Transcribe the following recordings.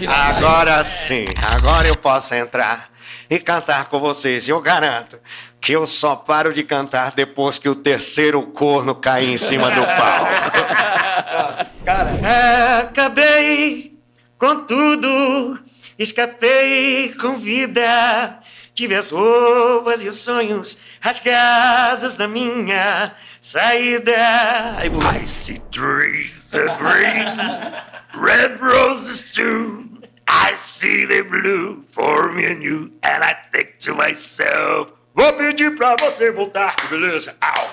Agora sim, agora eu posso entrar e cantar com vocês. Eu garanto que eu só paro de cantar depois que o terceiro corno cair em cima do palco. Cara, acabei com tudo, escapei com vida. Tive as roupas e os sonhos rasgados da minha saída. I see trees of green, red roses too. I see them blue for me and you. And I think to myself, vou pedir pra você voltar, que beleza. Au.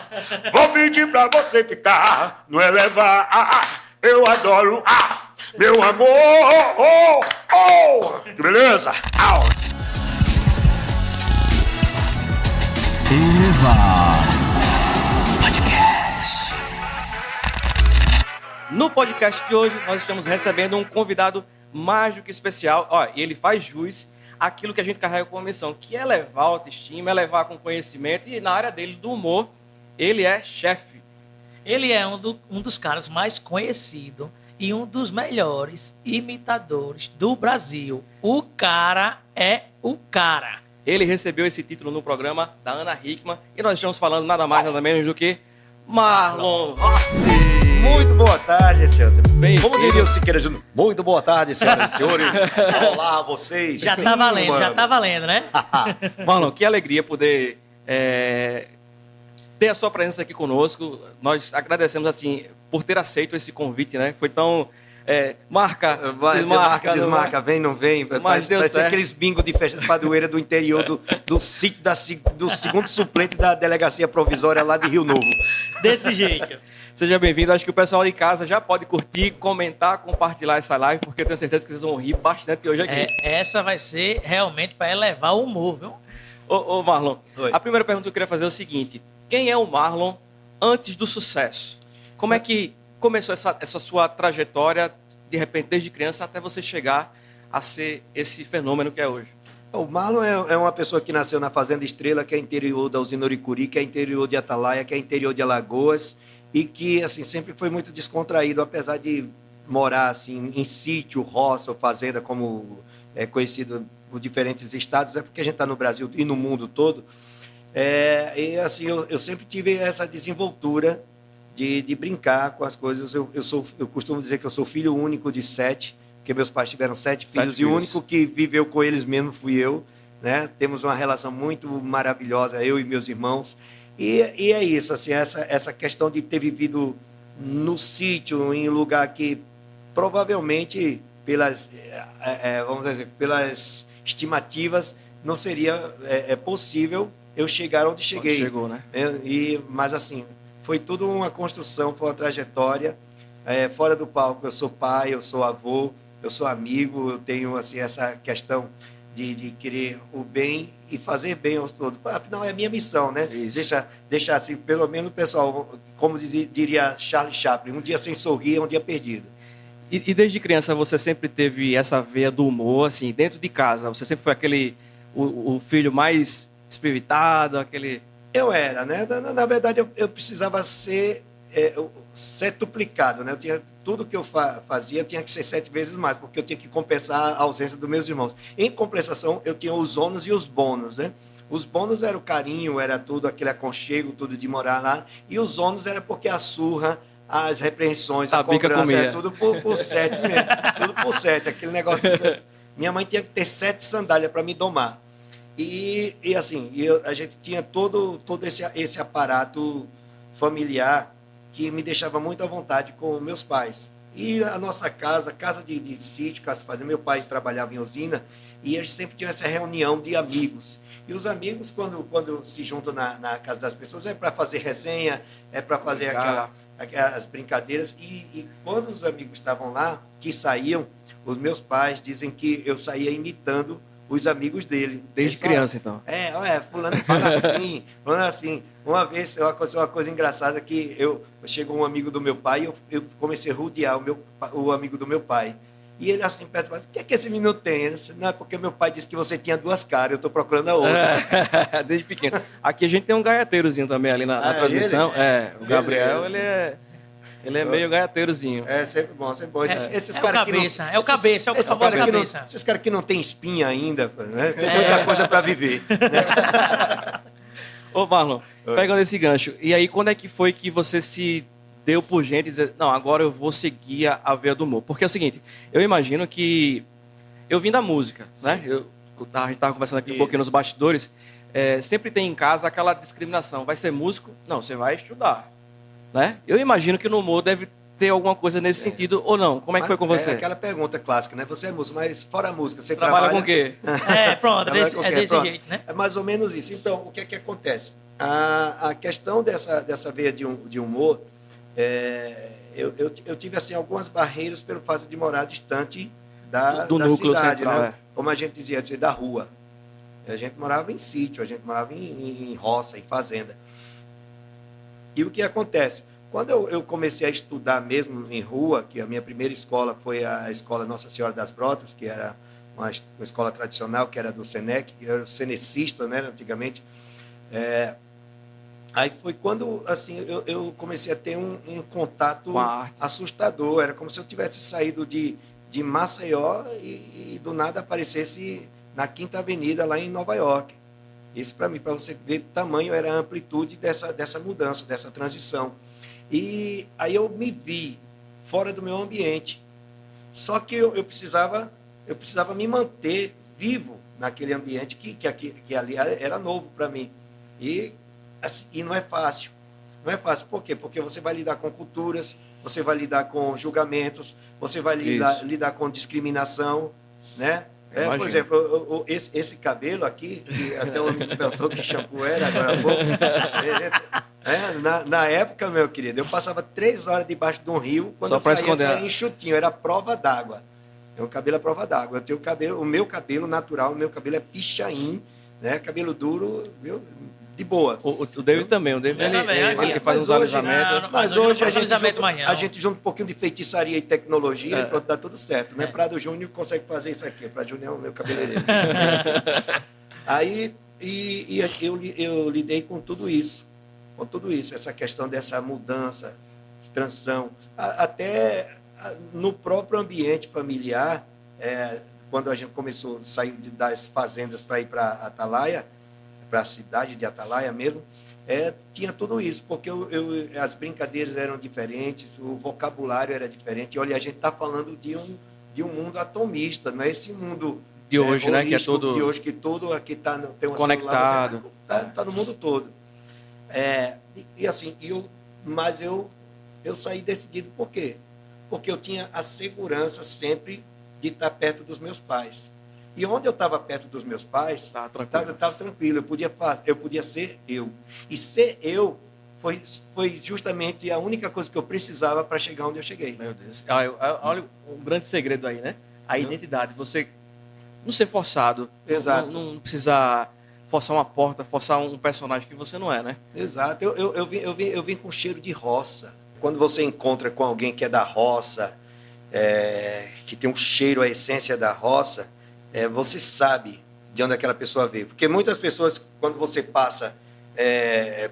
Vou pedir pra você ficar no elevar. Eu adoro, meu amor. Que beleza. Au. No podcast de hoje, nós estamos recebendo um convidado mais do que especial. E ele faz jus àquilo que a gente carrega como missão, que é levar a autoestima, é levar com conhecimento. E na área dele, do humor, ele é chefe. Ele é um dos caras mais conhecidos e um dos melhores imitadores do Brasil. O cara é o cara. Ele recebeu esse título no programa da Ana Hickman. E nós estamos falando nada mais, nada menos do que Marlon Rossi. Muito boa tarde, senhor. Bem, como diria o Siqueira Júnior, muito boa tarde, senhoras e senhores. Olá, vocês. Já tá valendo, né? Marlon, que alegria poder ter a sua presença aqui conosco. Nós agradecemos, assim, por ter aceito esse convite, né? Foi tão... marca, desmarca, vem, não vem. Parece aqueles bingos de festa de padroeira do interior do sítio do segundo suplente da delegacia provisória lá de Rio Novo. Desse jeito. Seja bem-vindo. Acho que o pessoal de casa já pode curtir, comentar, compartilhar essa live, porque eu tenho certeza que vocês vão rir bastante hoje aqui. Essa vai ser realmente para elevar o humor, viu? Ô Marlon, Oi. A primeira pergunta que eu queria fazer é o seguinte: quem é o Marlon antes do sucesso? Como é que começou essa sua trajetória, de repente, desde criança, até você chegar a ser esse fenômeno que é hoje? O Marlon é uma pessoa que nasceu na Fazenda Estrela, que é interior da Usina Uricuri, que é interior de Atalaia, que é interior de Alagoas, e que assim sempre foi muito descontraído, apesar de morar assim em sítio, roça ou fazenda, como é conhecido por diferentes estados, é porque a gente está no Brasil e no mundo todo. E assim eu sempre tive essa desenvoltura de brincar com as coisas. Eu costumo dizer que eu sou filho único de 7, porque meus pais tiveram 7 filhos, e o único que viveu com eles mesmo fui eu, né? Temos uma relação muito maravilhosa, eu e meus irmãos. E é isso, assim, essa questão de ter vivido no sítio, em um lugar que provavelmente, vamos dizer, pelas estimativas, não seria possível eu chegar onde cheguei. Chegou, né? Mas assim, foi tudo uma construção, foi uma trajetória. Fora do palco, eu sou pai, eu sou avô, eu sou amigo, eu tenho assim, essa questão de querer o bem e fazer bem aos todos. Afinal, é a minha missão, né? Deixar assim, pelo menos o pessoal, como diria Charlie Chaplin, um dia sem sorrir é um dia perdido. E desde criança você sempre teve essa veia do humor, assim, dentro de casa? Você sempre foi o filho mais espiritado, aquele... Eu era, né? Na verdade, eu precisava ser duplicado, né? Tudo que eu fazia tinha que ser 7 vezes mais, porque eu tinha que compensar a ausência dos meus irmãos. Em compensação, eu tinha os ônus e os bônus, né? Os bônus era o carinho, era tudo aquele aconchego, tudo de morar lá. E os ônus era porque a surra, as repreensões, a cobrança, era tudo por 7 mesmo. Tudo por 7, aquele negócio. Minha mãe tinha que ter 7 sandálias para me domar. E assim, a gente tinha todo esse aparato familiar que me deixava muito à vontade com meus pais. E a nossa casa de sítio, casa de fazenda, meu pai trabalhava em usina, e eles sempre tinham essa reunião de amigos. E os amigos, quando se juntam na casa das pessoas, é para fazer resenha, é para fazer as brincadeiras. E quando os amigos estavam lá, que saíam, os meus pais dizem que eu saía imitando os amigos dele. Desde criança, então. Fulano fala assim, fulano assim. Uma vez, aconteceu uma coisa engraçada, que chegou um amigo do meu pai, e eu comecei a rodear o amigo do meu pai. E ele assim, perto, o que é que esse menino tem? Eu disse, não, é porque meu pai disse que você tinha 2 caras, eu estou procurando a outra. Desde pequeno. Aqui a gente tem um gaiateirozinho também ali na transmissão. O Gabriel, ele é... Ele é meio gaiateirozinho. É sempre bom, sempre bom. Esses É o caras que não, cabeça, é o cabeça, é o esses famoso caras que não- cabeça. esses caras que não têm espinha ainda, né? Tem muita coisa para viver. Ô, Marlon, Oi. pegando esse gancho, e aí quando é que foi que você se deu por gente e dizer, não, agora eu vou seguir a veia do humor? Porque é o seguinte, eu imagino que eu vim da música, né? A gente estava conversando aqui um Isso. pouquinho nos bastidores, sempre tem em casa aquela discriminação, vai ser músico? Não, você vai estudar, né? Eu imagino que no humor deve ter alguma coisa nesse sentido ou não. Como é que foi com você? É aquela pergunta clássica, né? Você é músico, mas fora a música, você Trabalha trabalha... com o quê? Pronto, Trabalha com o quê? desse Pronto. jeito, né? É mais ou menos isso. Então, o que é que acontece? A questão dessa veia de humor, eu tive assim, algumas barreiras pelo fato de morar distante Do da núcleo cidade, central, né? Como a gente dizia antes, da rua. A gente morava em sítio, a gente morava em roça, em fazenda. E o que acontece? Quando eu comecei a estudar mesmo em rua, que a minha primeira escola foi a Escola Nossa Senhora das Brotas, que era uma escola tradicional, que era do Senec, que era o cenecista, né, antigamente. Aí foi quando assim, eu comecei a ter um contato Com a arte. assustador. Era como se eu tivesse saído de Maceió e do nada aparecesse na Quinta Avenida, lá em Nova York. Isso, para mim, para você ver o tamanho, era a amplitude dessa mudança, dessa transição. E aí eu me vi fora do meu ambiente. Só que eu precisava me manter vivo naquele ambiente que ali era novo para mim. E, assim, e não é fácil. Não é fácil. Por quê? Porque você vai lidar com culturas, você vai lidar com julgamentos, você vai lidar com discriminação, né? Por Imagino. exemplo, esse cabelo aqui, que até o homem me perguntou que shampoo era agora há pouco. Na época, meu querido, eu passava 3 horas debaixo de um rio, quando Só eu pra saía, esconder. saía enxutinho, era prova d'água. O cabelo é prova d'água. Eu tenho cabelo, o meu cabelo natural, o meu cabelo é pichain, né? Cabelo duro, viu? De boa. O David também, o David ele faz uns Mas hoje- alisamento. Mas hoje não hoje faz alisamento mais, não. a gente junta um pouquinho de feitiçaria e tecnologia e pronto, dá tudo certo, né? Prado Júnior consegue fazer isso aqui. Prado Júnior é o meu cabeleireiro. Aí eu lidei com tudo isso, essa questão dessa mudança, de transição, até no próprio ambiente familiar, quando a gente começou a sair das fazendas para ir para Atalaia, para a cidade de Atalaia mesmo, tinha tudo isso, porque as brincadeiras eram diferentes, o vocabulário era diferente. E olha, a gente está falando de um mundo atomista, não é esse mundo De hoje, né? Que é holístico todo de hoje, que todo aqui tem um conectado. celular, tá no mundo todo. Assim, mas eu saí decidido por quê? Porque eu tinha a segurança sempre de estar perto dos meus pais. E onde eu estava perto dos meus pais, estava tranquilo. Eu podia ser eu. E ser eu foi justamente a única coisa que eu precisava para chegar onde eu cheguei. Meu Deus. Olha um grande segredo aí, né? A identidade. Você não ser forçado. Exato. Não precisar forçar uma porta, forçar um personagem que você não é, né? Exato. Eu vim com cheiro de roça. Quando você encontra com alguém que é da roça, que tem um cheiro, a essência da roça, você sabe de onde aquela pessoa veio. Porque muitas pessoas, quando você passa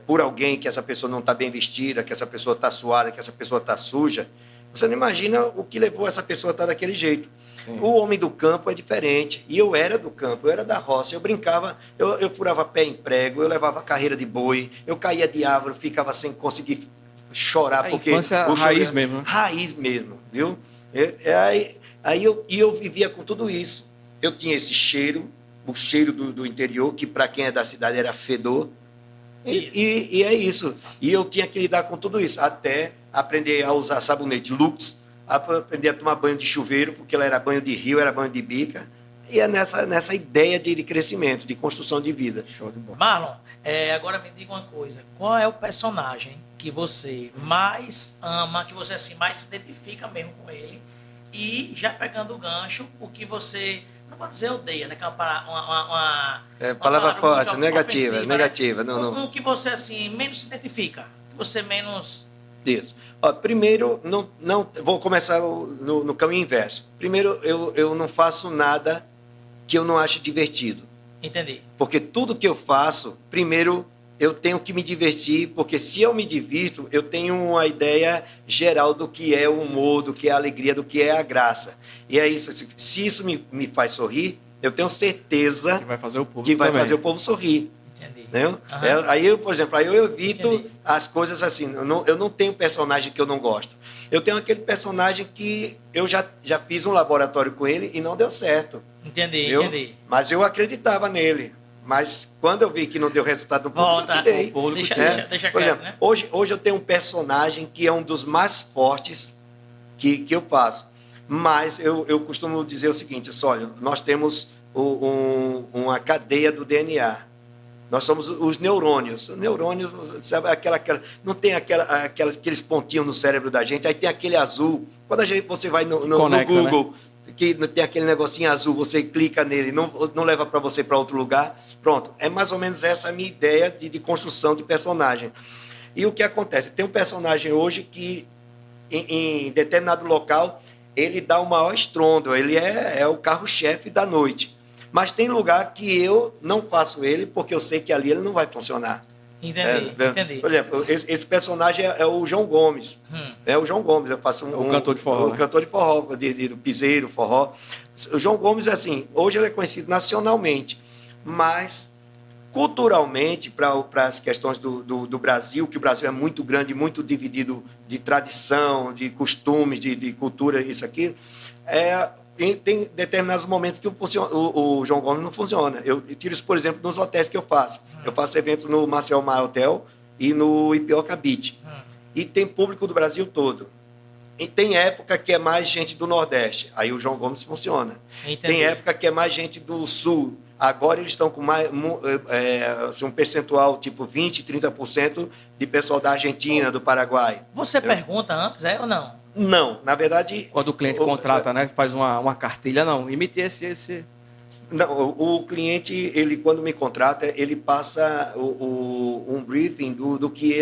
por alguém que essa pessoa não está bem vestida, que essa pessoa está suada, que essa pessoa está suja, você não imagina o que levou essa pessoa a estar daquele jeito. Sim. O homem do campo é diferente. E eu era do campo, eu era da roça. Eu brincava, eu furava pé em prego, eu levava carreira de boi, eu caía de árvore, ficava sem conseguir chorar. A porque infância raiz mesmo, né? Raiz mesmo, viu? Aí eu vivia com tudo isso. Eu tinha esse cheiro, o cheiro do interior, que para quem é da cidade era fedor. E é isso. E eu tinha que lidar com tudo isso, até aprender a usar sabonete Lux, aprender a tomar banho de chuveiro, porque ela era banho de rio, era banho de bica. E é nessa ideia de crescimento, de construção de vida. Show de bola. Marlon, agora me diga uma coisa. Qual é o personagem que você mais ama, que você assim mais se identifica mesmo com ele? E já pegando o gancho, o que você, não vou dizer odeia, né? Que é uma palavra um forte, pouco negativa, ofensiva, negativa. Né? Não. O que você assim menos se identifica, que você menos... Isso. Primeiro, não vou começar no caminho inverso. Primeiro, eu não faço nada que eu não ache divertido. Entendi. Porque tudo que eu faço, primeiro, eu tenho que me divertir, porque se eu me divirto, eu tenho uma ideia geral do que é o humor, do que é a alegria, do que é a graça. E é isso. Se isso me faz sorrir, eu tenho certeza Que vai fazer o público que vai também. fazer o povo sorrir. Entendi. Entendeu? Aham. Aí, por exemplo, aí eu evito Entendi. as coisas assim. Eu não tenho personagem que eu não gosto. Eu tenho aquele personagem que eu já fiz um laboratório com ele e não deu certo. Entendi, Entendeu? entendi. Mas eu acreditava nele. Mas quando eu vi que não deu resultado no público, Volta. eu tirei. O público Deixa, tira. deixa Por quieto, exemplo, né? hoje eu tenho um personagem que é um dos mais fortes que eu faço. Mas eu costumo dizer o seguinte: olha, nós temos uma cadeia do DNA. Nós somos os neurônios. Os neurônios, sabe, não tem aqueles pontinhos no cérebro da gente, aí tem aquele azul. Quando você vai no Conecta, Google, que tem aquele negocinho azul, você clica nele, não leva para você para outro lugar. Pronto, é mais ou menos essa a minha ideia de construção de personagem. E o que acontece? Tem um personagem hoje que, em determinado local, ele dá o maior estrondo, ele é o carro-chefe da noite. Mas tem lugar que eu não faço ele, porque eu sei que ali ele não vai funcionar. Entendi, entendi. Por exemplo, esse personagem é o João Gomes. É o João Gomes, eu faço O cantor de forró, o né? cantor de forró, do piseiro, forró. O João Gomes, assim, hoje ele é conhecido nacionalmente, mas culturalmente, para as questões do Brasil, que o Brasil é muito grande, muito dividido de tradição, de costumes, de cultura, isso aqui, tem determinados momentos que o João Gomes não funciona. Eu tiro isso, por exemplo, nos hotéis que eu faço. Eu faço eventos no Marcel Mar Hotel e no Ipioca Beach. E tem público do Brasil todo. E tem época que é mais gente do Nordeste. Aí o João Gomes funciona. Entendi. Tem época que é mais gente do Sul. Agora eles estão com assim, um percentual tipo 20%, 30% de pessoal da Argentina, do Paraguai. Você pergunta antes, ou não? Não, na verdade... Quando o cliente contrata, né? Faz uma cartilha, não. Imite esse. Não, o cliente, ele quando me contrata, ele passa um briefing do que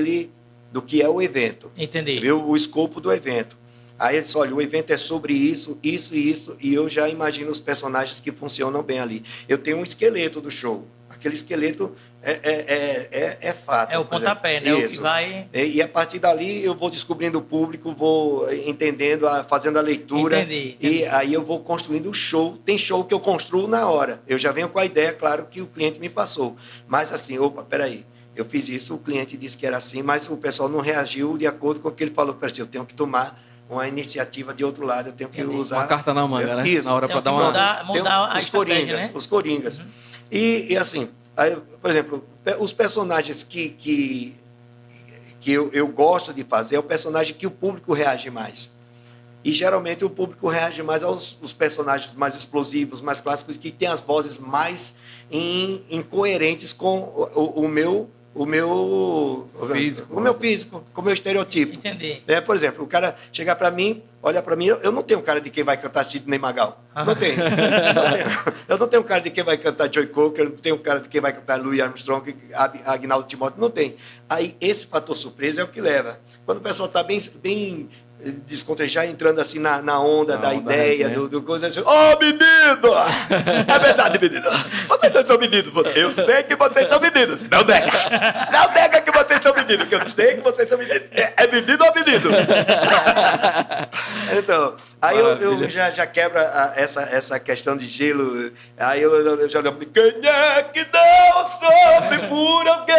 é o evento. Entendi. Viu? O escopo do evento. Aí ele diz, olha, o evento é sobre isso, isso e isso, e eu já imagino os personagens que funcionam bem ali. Eu tenho um esqueleto do show. Aquele esqueleto é fato. É o por exemplo. pontapé, né? Isso. O que vai... E a partir dali eu vou descobrindo o público, vou entendendo, fazendo a leitura. Entendi. E aí eu vou construindo o show. Tem show que eu construo na hora. Eu já venho com a ideia, claro, que o cliente me passou. Mas assim, opa, peraí. Eu fiz isso, o cliente disse que era assim, mas o pessoal não reagiu de acordo com o que ele falou. Peraí, eu tenho que tomar uma iniciativa de outro lado, eu tenho que usar... Uma carta na manga, né? Isso. Na hora Tem para que dar uma... mudar a os estratégia, coringas, né? os coringas. E assim, aí, por exemplo, os personagens que eu gosto de fazer é o personagem que o público reage mais. E geralmente o público reage mais aos os personagens mais explosivos, mais clássicos, que têm as vozes mais incoerentes com o meu Físico. o meu físico, com o meu estereotipo. Entendi. Por exemplo, o cara chegar para mim, olha para mim, eu não tenho cara de quem vai cantar Sidney Magal. Não tenho. Eu não tenho cara de quem vai cantar Joy Cocker, eu não tenho cara de quem vai cantar Louis Armstrong, Agnaldo Timóteo, não tem. Aí esse fator surpresa é o que leva. Quando o pessoal está bem descontra, já entrando assim na onda da ideia, do coisa assim, menino! É verdade, menino. Vocês dois são meninos. Eu sei que vocês são meninos. Não nega. Não nega que vocês são meninos, que eu sei que vocês são meninos. É menino ou menino? Então, aí eu já quebro essa questão de gelo. Aí eu já lembro, quem é que não sofre por alguém?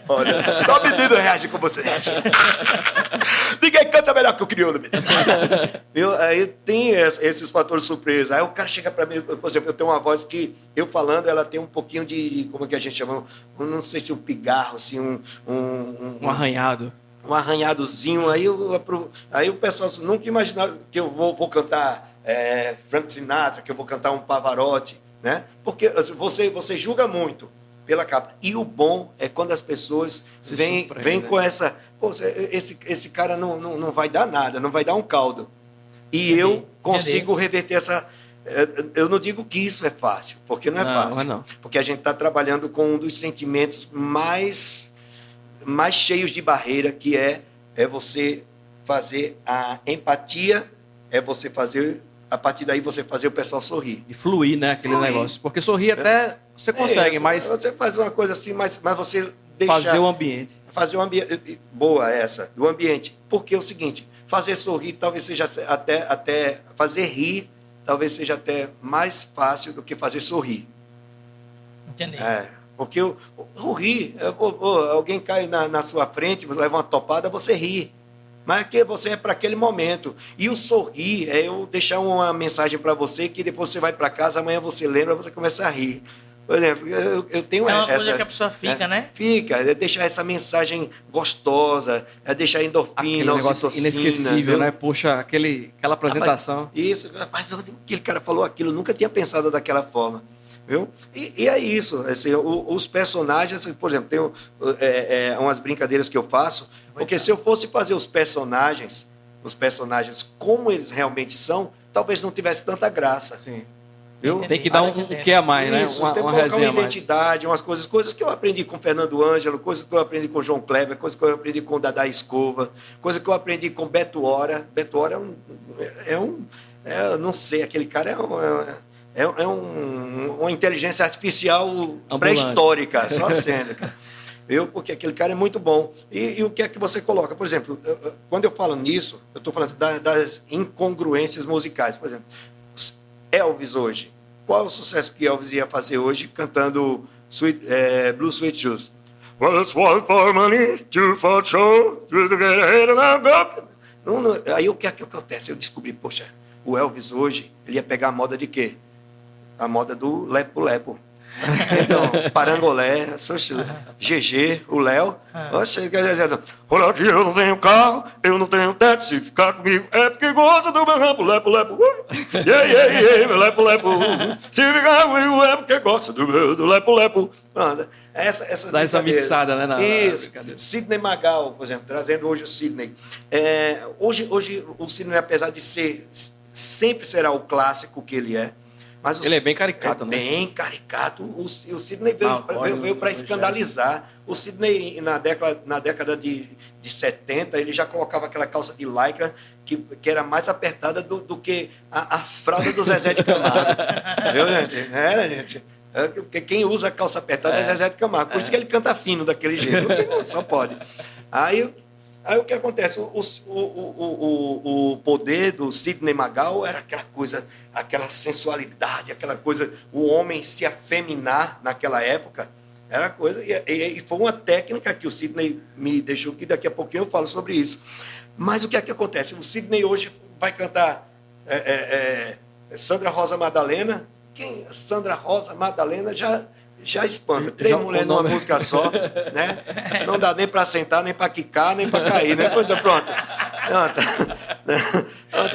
Olha, só menino reage como você reage. Ninguém canta melhor que o crioulo, menino. Aí tem esses fatores surpresa. Aí o cara chega para mim, por exemplo, eu tenho uma voz que, eu falando, ela tem um pouquinho de, como é que a gente chama? Não sei se um pigarro, assim, um arranhado. Um arranhadozinho. Aí o pessoal nunca imaginava que eu vou cantar Frank Sinatra, que eu vou cantar um Pavarotti, né? Porque você julga muito pela capa. E o bom é quando as pessoas vêm com essa... Pô, esse cara não vai dar nada, não vai dar um caldo. E eu consigo reverter essa... Eu não digo que isso é fácil, porque não é fácil. Não. Porque a gente está trabalhando com um dos sentimentos mais cheios de barreira, que é você fazer a empatia, é você fazer a partir daí você fazer o pessoal sorrir. E fluir, né, aquele Fluir. negócio. Porque sorrir até você consegue, isso, mas você faz uma coisa assim, mas você deixa... fazer o ambiente. Fazer um ambiente... Boa essa, do ambiente. Porque é o seguinte, fazer sorrir talvez seja até... Fazer rir talvez seja até mais fácil do que fazer sorrir. Entendi. Porque o rir, alguém cai na sua frente, você leva uma topada, você ri. Mas que você é para aquele momento. E o sorrir é eu deixar uma mensagem para você que depois você vai para casa, amanhã você lembra, você começa a rir. Por exemplo, eu tenho É uma essa... coisa que a pessoa fica, né? Fica, é deixar essa mensagem gostosa, é deixar Aquele endorfina, negócio ocitocina, inesquecível, viu? né? Poxa, aquela apresentação. Isso, rapaz, aquele cara falou aquilo, eu nunca tinha pensado daquela forma. Viu? E é isso, assim, os personagens, por exemplo, tem umas brincadeiras que eu faço, porque se eu fosse fazer os personagens como eles realmente são, talvez não tivesse tanta graça. Sim. Viu? Tem que dar um quê a mais, né? Isso, Uma tem que colocar resenha uma a mais. identidade, umas coisas que eu aprendi com Fernando Ângelo, coisas que eu aprendi com João Kleber, coisas que eu aprendi com Dada Escova, coisas que eu aprendi com Beto Hora. Beto Hora eu não sei, aquele cara uma inteligência artificial Ambulante. pré-histórica, só sendo, cara. Viu? Porque aquele cara é muito bom. E o que é que você coloca? Por exemplo, quando eu falo nisso, eu estou falando das incongruências musicais. Por exemplo, Elvis hoje. Qual é o sucesso que Elvis ia fazer hoje cantando Blue Sweet Shoes? Well, it's what for money, two for show, to get ahead and I'm up. Aí o que é que acontece? Eu descobri, poxa, o Elvis hoje, ele ia pegar a moda de quê? A moda do lepo-lepo. Então, Parangolé, GG, o Léo. Oxe, quer dizer, olha aqui, eu não tenho carro, eu não tenho teto, se ficar comigo é porque gosta do meu lepo-lepo. Meu lepo-lepo. Se ficar comigo é porque gosta do lepo-lepo. Pronto. Dá essa mixada, né? Isso. Sidney Magal, por exemplo, trazendo hoje o Sidney. Hoje o Sidney, apesar de sempre será o clássico que ele é, mas ele é bem caricato, né? Bem caricato. O Sidney veio para escandalizar. O Sidney, na década de 70, ele já colocava aquela calça de lycra que era mais apertada do que a fralda do Zezé de Camargo. Viu, gente? Gente. Porque quem usa calça apertada é Zezé de Camargo. Por isso que ele canta fino daquele jeito. Não, só pode. Aí o que acontece? O poder do Sidney Magal era aquela coisa, aquela sensualidade, aquela coisa, o homem se afeminar naquela época, era coisa, e foi uma técnica que o Sidney me deixou, que daqui a pouquinho eu falo sobre isso. Mas o que é que acontece? O Sidney hoje vai cantar Sandra Rosa Madalena. Sandra Rosa Madalena já espanta. 3 mulheres numa música só, né? Não dá nem para sentar, nem para quicar, nem para cair, né? Pronto.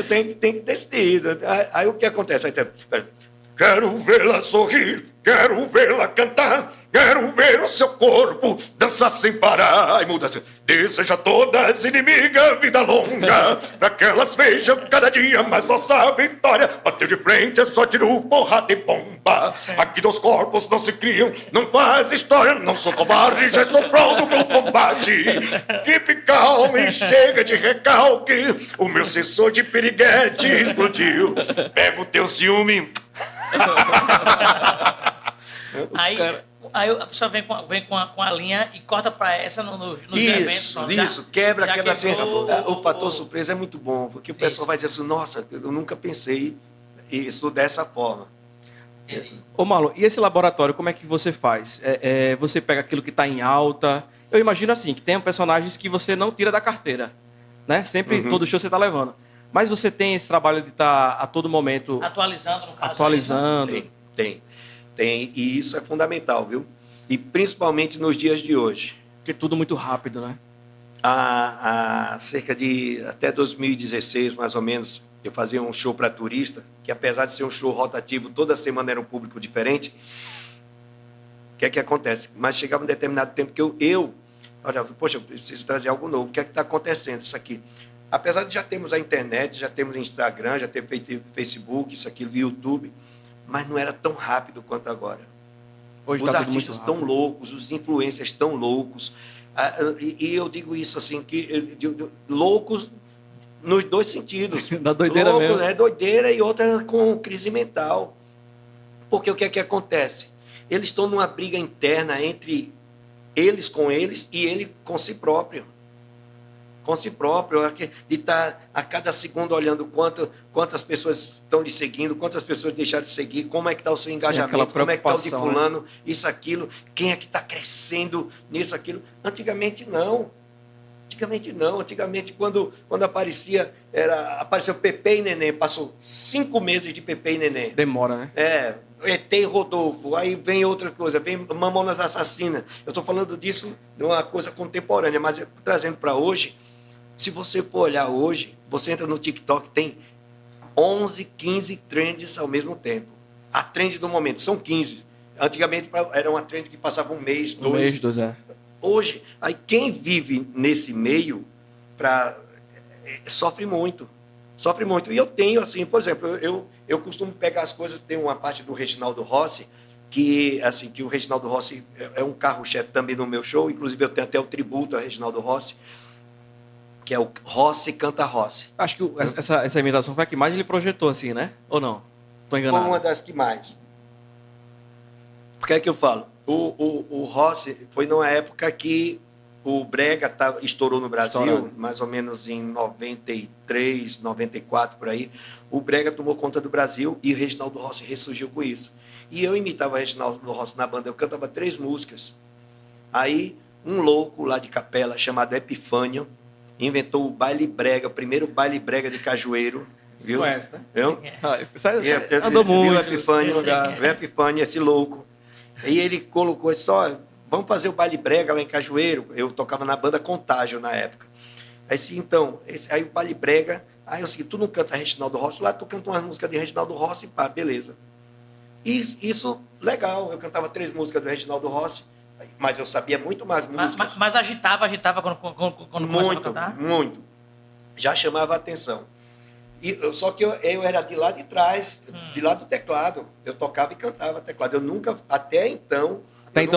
Tem que decidir. Aí o que acontece? Aí quero vê-la sorrir, quero vê-la cantar, quero ver o seu corpo dançar sem parar. Aí muda assim. Deseja todas inimigas vida longa, pra que elas vejam cada dia mais nossa vitória. Bateu de frente, é só tiro, porrada e bomba. Aqui 2 corpos não se criam, não faz história. Não sou covarde, já estou pronto pro combate. Keep calm e chega de recalque. O meu sensor de piriguete explodiu. Pega o teu ciúme. Aí a pessoa vem com a linha e corta para essa nos eventos. Isso, quebra assim. quebrou O fator surpresa é muito bom, porque o pessoal vai dizer assim, nossa, eu nunca pensei isso dessa forma. Ô Marlon, e esse laboratório, como é que você faz? Você pega aquilo que está em alta? Eu imagino assim, que tem personagens que você não tira da carteira, né? Sempre, todo show você está levando. Mas você tem esse trabalho de estar a todo momento... Atualizando, no caso. Atualizando. Tem, e isso é fundamental, viu? E principalmente nos dias de hoje. Porque é tudo muito rápido, né? Há cerca de, até 2016, mais ou menos, eu fazia um show para turista, que apesar de ser um show rotativo, toda semana era um público diferente. O que é que acontece? Mas chegava um determinado tempo que eu olhava, poxa, eu preciso trazer algo novo. O que é que está acontecendo isso aqui? Apesar de já termos a internet, já temos Instagram, já temos Facebook, isso aqui, YouTube, mas não era tão rápido quanto agora. Hoje os tá artistas estão loucos, os influencers estão loucos. E eu digo isso assim, que loucos Nos dois sentidos. Da doideira Louco, mesmo. né? Doideira e outra com crise mental. Porque o que é que acontece? Eles estão numa briga interna entre eles com eles e ele com si próprio. Com si próprio, de estar a cada segundo olhando quantas pessoas estão lhe seguindo, quantas pessoas deixaram de seguir, como é que está o seu engajamento, como é que está o de preocupação, fulano, isso, aquilo, quem é que está crescendo nisso, aquilo. Antigamente não. Antigamente, quando apareceu Pepe e Neném, passou 5 meses de Pepe e Neném. Demora, né? ET e Rodolfo, aí vem outra coisa, vem Mamonas Assassinas. Eu estou falando disso de uma coisa contemporânea, mas trazendo para hoje, se você for olhar hoje, você entra no TikTok, tem 11, 15 trends ao mesmo tempo. A trend do momento, são 15. Antigamente era uma trend que passava um mês, dois. Um mês, dois, Hoje, aí quem vive nesse meio sofre muito. Sofre muito. E eu tenho, assim, por exemplo, eu costumo pegar as coisas, tem uma parte do Reginaldo Rossi, que o Reginaldo Rossi é um carro-chefe também no meu show, inclusive eu tenho até o tributo ao Reginaldo Rossi, que é o Rossi Canta Rossi. Acho que essa imitação foi a que mais ele projetou, assim, né? Ou não? Estou enganado. Foi uma das que mais. Por que é que eu falo? O Rossi foi numa época que o Brega estourou no Brasil, Estourando. mais ou menos em 93, 94, por aí. O Brega tomou conta do Brasil e o Reginaldo Rossi ressurgiu com isso. E eu imitava o Reginaldo Rossi na banda, eu cantava 3 músicas. Aí, um louco lá de Capela, chamado Epifânio, inventou o baile brega, o primeiro baile brega de Cajueiro. Viu? Conhece, né? Viu? Andou Viu muito. o Epifânio, esse louco. Aí ele colocou só, vamos fazer o baile brega lá em Cajueiro. Eu tocava na banda Contágio na época. Aí disse, então, aí o baile brega, aí eu disse, tu não canta Reginaldo Rossi? Lá tu canta umas músicas de Reginaldo Rossi, pá, beleza. Isso, legal, eu cantava 3 músicas do Reginaldo Rossi, mas eu sabia muito mais músicas. Mas agitava quando começava a cantar? Muito. Já chamava a atenção. Só que eu era de lá de trás, de lá do teclado. Eu tocava e cantava teclado. Eu nunca, até então...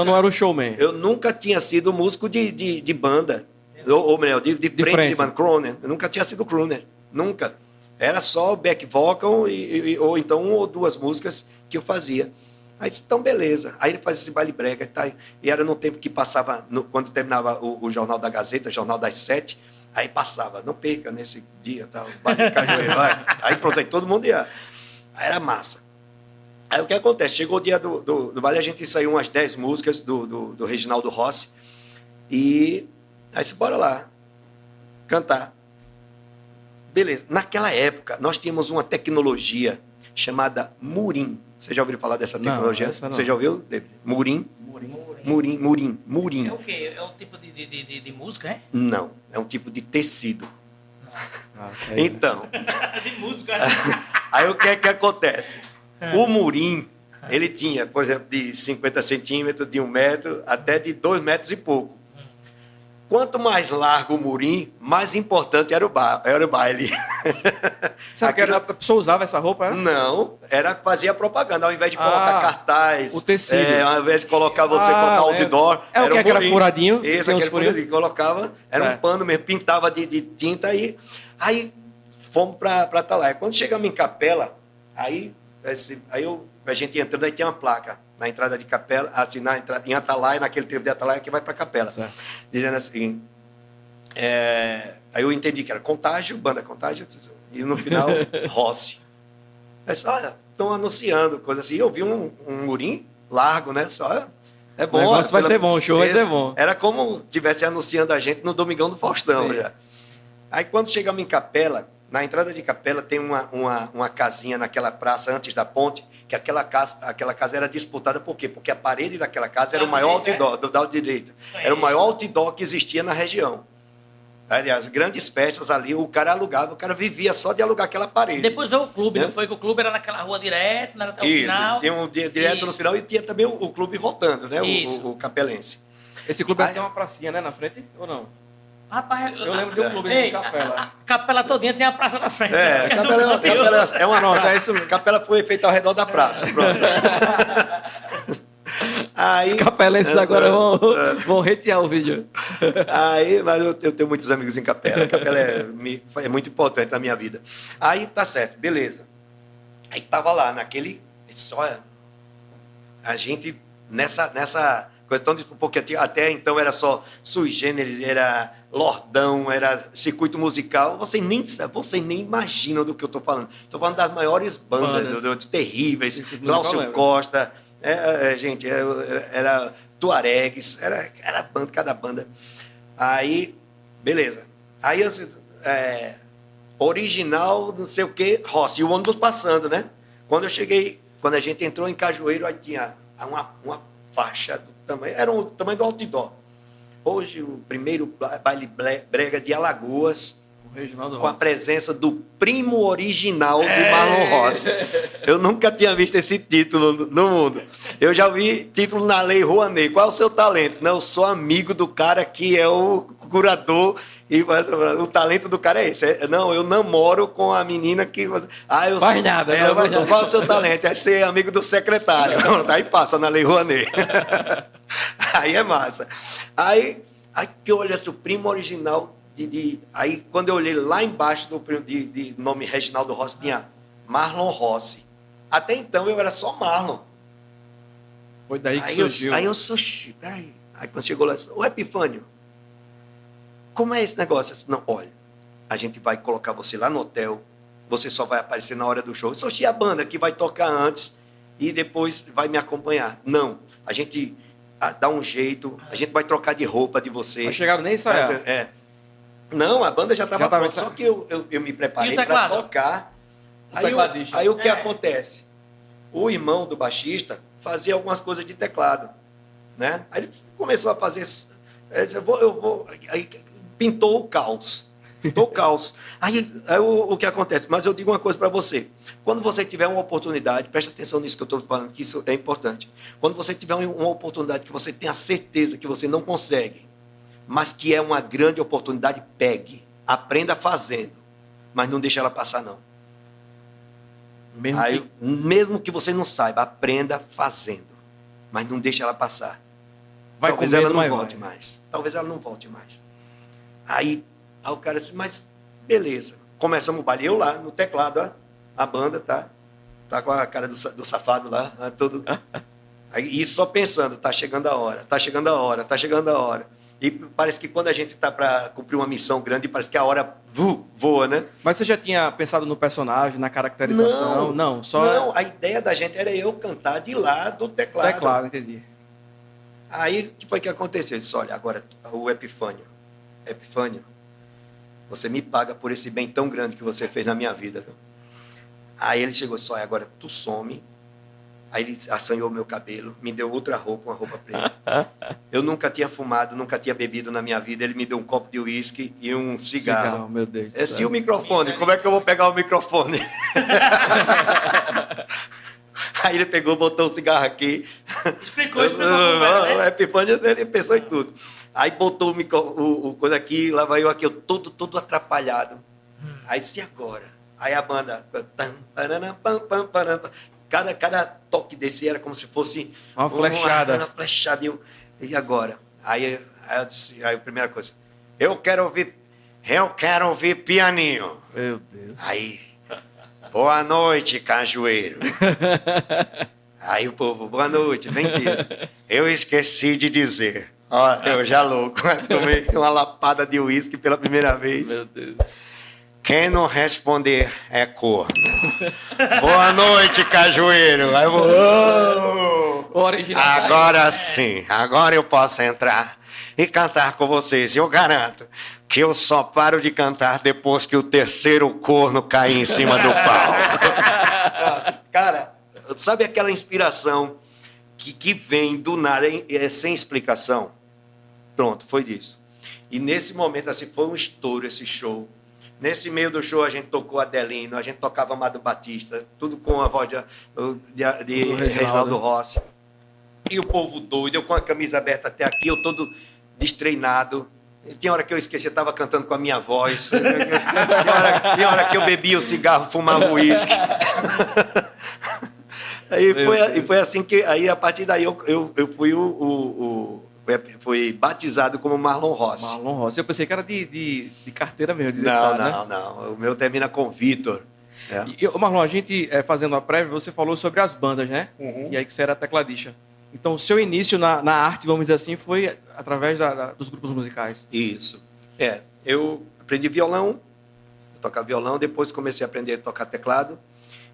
Não era o showman. Eu nunca tinha sido músico de banda. Ou melhor, de frente de banda, crooner. Eu nunca tinha sido crooner. Nunca. Era só back vocal ou então 1 ou 2 músicas que eu fazia. Aí disse, então beleza. Aí ele fazia esse baile brega. E era no tempo que passava, quando terminava o Jornal da Gazeta, Jornal das 7, aí passava, não perca nesse dia, tal, baile de Cajueiro. Aí pronto, aí todo mundo ia. Aí era massa. Aí o que acontece? Chegou o dia do baile, a gente ensaiou umas 10 músicas do Reginaldo Rossi. E aí disse, bora lá, cantar. Beleza. Naquela época, nós tínhamos uma tecnologia chamada Murim. Você já ouviu falar dessa tecnologia? Não. Você já ouviu, David? Murim. É o quê? É um tipo de música, é? Não, é um tipo de tecido. Nossa, aí, Então, De música. aí o que é que acontece? O Murim, ele tinha, por exemplo, de 50 centímetros, de 1 metro, até de 2 metros e pouco. Quanto mais largo o Murim, mais importante era o baile. Sabe que a pessoa usava essa roupa? Era? Não, fazia propaganda, ao invés de colocar cartaz, o tecido. Ao invés de colocar colocar outdoor, o que era Murim. furadinho? Isso, aquele furadinho que colocava, era um pano mesmo, pintava de tinta aí fomos para Atalaia. Quando chegamos em Capela, a gente entrando, aí tinha uma placa na entrada de Capela, assim, em Atalaia, naquele trevo de Atalaia que vai para Capela, certo, dizendo assim, aí eu entendi que era Contágio, banda Contágio, e no final, Rossi. Aí só, estão anunciando, coisa assim. Eu vi um Murim largo, né? Só, é bom. O negócio vai ser bom, o show vai ser bom. Era como estivesse anunciando a gente no Domingão do Faustão. Sim. Já. Aí quando chegamos em Capela, na entrada de Capela tem uma casinha naquela praça antes da ponte, que aquela casa era disputada por quê? Porque a parede daquela casa era o maior outdoor, do lado direito. Era o maior outdoor que existia na região. Aliás, grandes festas ali, o cara alugava, o cara vivia só de alugar aquela parede. Depois veio o clube, não foi? Que o clube era naquela rua direto, não era até o final. Tinha um dia direto no final e tinha também o clube voltando, né? O capelense. Esse clube tem uma pracinha, né, na frente, ou não? Rapaz, eu lembro de um clube de Capela. A Capela todinha tem a praça na frente. Capela é uma Pronto, praça. é isso mesmo. Capela foi feita ao redor da praça. Pronto. Aí, Os capelenses agora vão hatear o vídeo. Aí, mas eu tenho muitos amigos em Capela. Capela é muito importante na minha vida. Aí tá certo, beleza. Aí tava lá naquele. Disse, olha, a gente nessa questão de. Porque até então era só sui generis, era Lordão, era circuito musical. Vocês nem imaginam do que eu estou falando. Estou falando das maiores bandas. Terríveis, Glaucio Costa. Gente, era Tuaregs, era banda, cada banda. Aí, beleza. Aí, original, não sei o quê, Rossi, e o ônibus passando, né? Quando a gente entrou em Cajueiro, aí tinha uma faixa do tamanho, era o tamanho do outdoor. Hoje, o primeiro baile brega de Alagoas, com a presença do primo original de Marlon Rossi. Eu nunca tinha visto esse título no mundo. Eu já vi título na Lei Rouanet. Qual é o seu talento? Não, eu sou amigo do cara que é o curador e o talento do cara é esse. Não, eu namoro com a menina que... eu faz nada. Qual é o seu talento? É ser amigo do secretário. Aí passa na Lei Rouanet. Aí é massa. Aí que eu olho assim, o primo original... Aí, quando eu olhei lá embaixo de nome Reginaldo Rossi, tinha Marlon Rossi. Até então, eu era só Marlon. Foi daí que surgiu. Aí eu sou... Peraí. Aí, quando chegou lá, ô Epifânio, como é esse negócio? Eu disse, não, olha, a gente vai colocar você lá no hotel, você só vai aparecer na hora do show. Só a banda que vai tocar antes e depois vai me acompanhar. Não, a gente dá um jeito, a gente vai trocar de roupa de você. Mas chegaram nem ensaiar. Não, a banda já estava pronta, só que eu me preparei para tocar. Aí o que acontece? O irmão do baixista fazia algumas coisas de teclado, né? Aí ele começou a fazer... Aí pintou o caos. Aí o que acontece? Mas eu digo uma coisa para você. Quando você tiver uma oportunidade, preste atenção nisso que eu estou falando, que isso é importante. Quando você tiver uma oportunidade que você tem a certeza que você não consegue, mas que é uma grande oportunidade, pegue. Aprenda fazendo, mas não deixe ela passar, não. Mesmo que você não saiba, aprenda fazendo, mas não deixe ela passar. Talvez ela não volte mais. Talvez ela não volte mais. Aí o cara disse, mas beleza. Começamos o baile, eu lá no teclado, a banda tá com a cara do safado lá, todo. Aí só pensando, tá chegando a hora. E parece que quando a gente está para cumprir uma missão grande, parece que a hora voa, né? Mas você já tinha pensado no personagem, na caracterização? Não, a ideia da gente era eu cantar de lá do teclado. Teclado, entendi. Aí, o que foi que aconteceu? Eu disse, olha, agora o Epifânio, você me paga por esse bem tão grande que você fez na minha vida. Viu? Aí ele chegou e disse, olha, agora tu some. Aí ele assanhou meu cabelo, me deu outra roupa, uma roupa preta. Eu nunca tinha fumado, nunca tinha bebido na minha vida. Ele me deu um copo de uísque e um cigarro. Meu Deus do céu. E o microfone? Como é que eu vou pegar o microfone? Aí ele pegou, botou o cigarro aqui. Explicou. O Epifânio, ele pensou em tudo. Aí botou o coisa aqui, lá vai eu aqui, eu todo atrapalhado. Aí disse, e agora? Aí a banda... Cada toque desse era como se fosse... Uma flechada. Uma flechada. E agora? Aí eu disse, a primeira coisa, eu quero ouvir pianinho. Meu Deus. Aí, boa noite, Cajueiro. Aí o povo, boa noite, mentira. Eu esqueci de dizer. Olha, eu já louco, tomei uma lapada de uísque pela primeira vez. Meu Deus. Quem não responder é corno. Boa noite, Cajueiro. Aí agora sim, agora eu posso entrar e cantar com vocês. Eu garanto que eu só paro de cantar depois que o terceiro corno cair em cima do palco. Cara, sabe aquela inspiração que vem do nada, sem explicação? Pronto, foi disso. E nesse momento, assim, foi um estouro esse show. Nesse meio do show, a gente tocou Adelino, a gente tocava Amado Batista, tudo com a voz de Reginaldo Rossi. E o povo doido, eu com a camisa aberta até aqui, eu todo destreinado. Tinha hora que eu esqueci, eu estava cantando com a minha voz. Tinha hora que eu bebia o cigarro, fumava o uísque. E foi assim que, aí a partir daí eu fui fui batizado como Marlon Rossi. Marlon Rossi. Eu pensei que era de carteira mesmo, de Não, deputado, né? não. O meu termina com Vitor. É. Marlon, a gente, fazendo a prévia, você falou sobre as bandas, né? Uhum. E aí que você era tecladista. Então, o seu início na arte, vamos dizer assim, foi através dos grupos musicais. Isso. Eu aprendi violão, tocava violão, depois comecei a aprender a tocar teclado.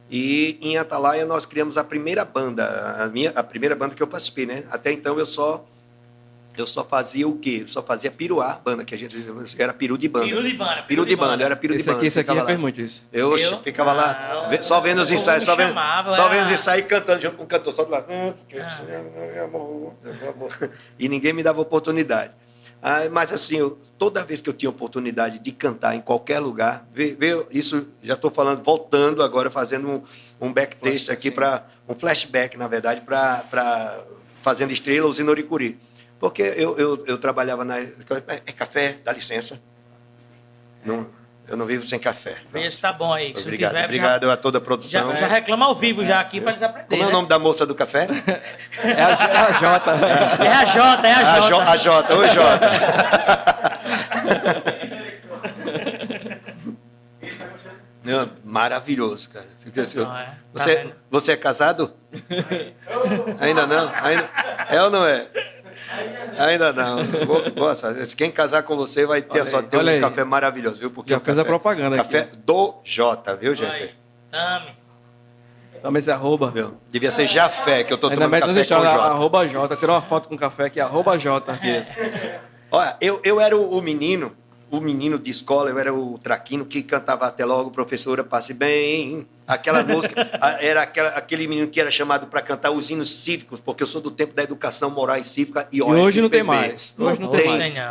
E em Atalaia nós criamos a primeira banda, a primeira banda que eu participei, né? Até então eu só fazia o quê? Eu só fazia piruá, banda, que a gente era peru de banda. Peru de banda. Peru de banda, eu era peru de banda. Esse aqui já lá. fez muito isso. Eu ficava lá, só vendo os ensaios, só vendo os ensaios e cantando junto com o cantor, só do lado. E ninguém me dava oportunidade. Mas assim, toda vez que eu tinha oportunidade de cantar em qualquer lugar, isso já estou falando, voltando agora, fazendo um backstage aqui, um flashback, na verdade, para Fazenda Estrela, Usina Oricuri. Porque eu trabalhava na... É café, dá licença. Eu não vivo sem café. Vê se tá bom aí. Obrigado, Se tiver, obrigado a toda a produção. Já reclama ao vivo já aqui para eles aprenderem. Como é o nome da moça do café? É a Jota. É a Jota, é a Jota. A Jota, oi Jota. Maravilhoso, cara. Você é casado? Ainda não? É ou não é? Ainda não. Nossa, quem casar com você vai ter um café maravilhoso, viu? Porque já fez a propaganda café aqui. do Jota, viu, gente? Também esse arroba. Viu? Devia ser Jafé, que eu tô Ainda tomando café com Jota. Jota. Arroba Jota. Tirou uma foto com café aqui, arroba Jota. Olha, eu era o menino de escola, eu era o traquino que cantava até logo, professora, passe bem. Aquela música, era aquele menino que era chamado para cantar os hinos cívicos, porque eu sou do tempo da educação moral e cívica e OSPB. Hoje não tem mais.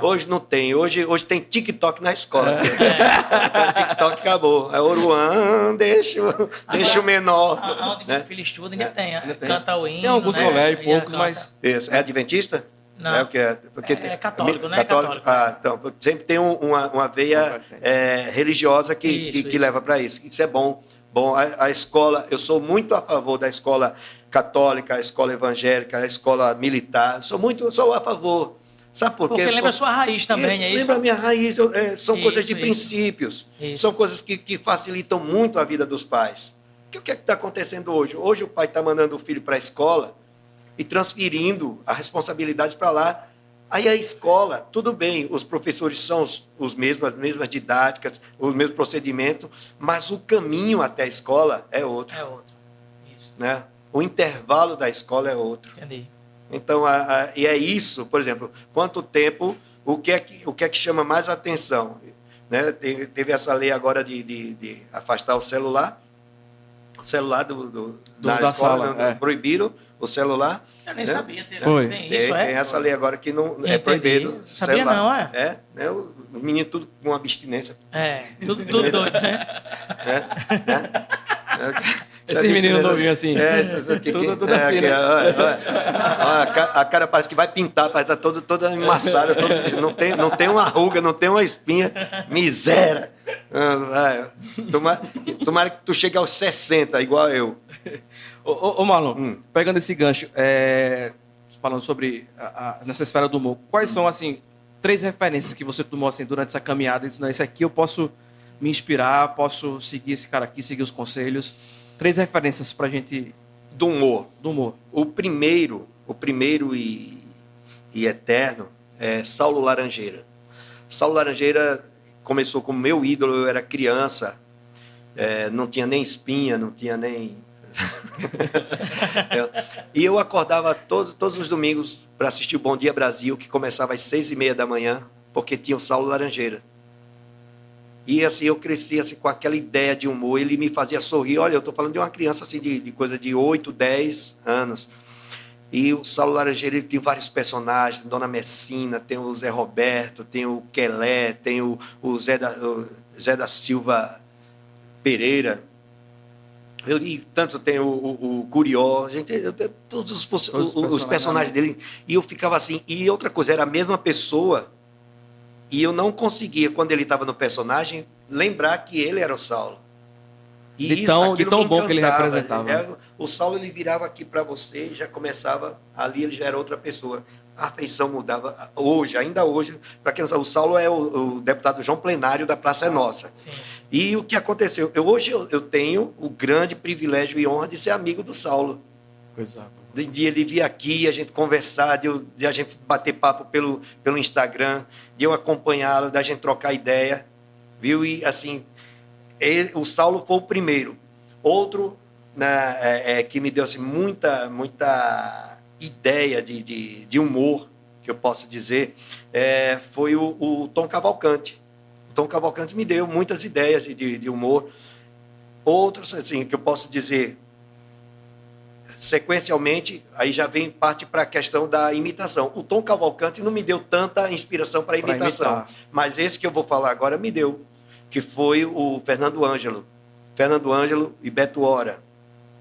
Hoje não tem. Hoje tem TikTok na escola. O TikTok acabou. É Oruan, deixa o menor. Onde meu filho estuda ainda tem. Canta o hino. Tem alguns colégios, poucos, mas... Isso. É adventista? Não. É o que é? Porque É católico, né? Católico. Então, sempre tem uma veia religiosa que leva para isso. Isso é bom. Bom, a escola, eu sou muito a favor da escola católica, a escola evangélica, a escola militar. Sou a favor. Sabe por quê? Porque lembra a sua raiz também, é isso? Lembra a minha raiz. São coisas de princípios. Isso. São coisas que facilitam muito a vida dos pais. O que é que está acontecendo hoje? Hoje o pai está mandando o filho para a escola e transferindo a responsabilidade para lá. Aí a escola, tudo bem, os professores são os mesmos, as mesmas didáticas, os mesmos procedimentos, mas o caminho até a escola é outro. É outro. Isso. Né? O intervalo da escola é outro. Entendi. Então, e é isso, por exemplo, quanto tempo, o que é que chama mais atenção? Né? Teve essa lei agora de afastar o celular da da escola, sala, proibiram o celular. Eu nem né? sabia. Foi. Tem essa lei agora que não é Entendi. proibido. Sabia celular. não, é? Né? O menino tudo com abstinência. Tudo doido, né? Esse menino novinho assim. Isso aqui, tudo assim, né? A cara parece que vai pintar, parece que está toda embaçada, não tem uma ruga, não tem uma espinha. Miséria. Tomara que tu chegue aos 60, igual eu. Ô Marlon, pegando esse gancho, falando sobre nessa esfera do humor, quais são, assim, 3 referências que você tomou, assim, durante essa caminhada? E disse, não, esse aqui eu posso me inspirar, posso seguir esse cara aqui, seguir os conselhos. 3 referências pra gente... Do humor. Do humor. O primeiro e eterno é Saulo Laranjeira. Saulo Laranjeira começou como meu ídolo, eu era criança, não tinha nem espinha, não tinha nem... E eu acordava todos os domingos para assistir o Bom Dia Brasil, que começava às 6h30 da manhã, porque tinha o Saulo Laranjeira. E assim, eu cresci assim, com aquela ideia de humor, ele me fazia sorrir. Olha, eu estou falando de uma criança assim, de coisa de 8, 10 anos. E o Saulo Laranjeira, ele tem vários personagens, Dona Messina, tem o Zé Roberto, tem o Quelé, tem o Zé da Silva Pereira. E tanto tem o Curió, gente, todos os personagens dele. E eu ficava assim. E outra coisa, era a mesma pessoa. E eu não conseguia, quando ele estava no personagem, lembrar que ele era o Saulo. De tão aquilo me bom que ele encantava. representava. O Saulo, ele virava aqui para você e já começava, ali ele já era outra pessoa. A afeição mudava. Hoje, ainda hoje, para quem não sabe, o Saulo é o deputado João Plenário da Praça é Nossa. Sim. E o que aconteceu? Hoje eu tenho o grande privilégio e honra de ser amigo do Saulo. Coisa boa. De ele vir aqui, a gente conversar, de a gente bater papo pelo Instagram, de eu acompanhá-lo, da gente trocar ideia, viu? E, assim, o Saulo foi o primeiro. Outro, né, que me deu assim, muita ideia de humor, que eu posso dizer, foi o Tom Cavalcante. O Tom Cavalcante me deu muitas ideias de humor. Outros, assim, que eu posso dizer, sequencialmente, aí já vem parte para a questão da imitação. O Tom Cavalcante não me deu tanta inspiração para imitação, mas esse que eu vou falar agora me deu, que foi o Fernando Ângelo. Fernando Ângelo e Beto Hora.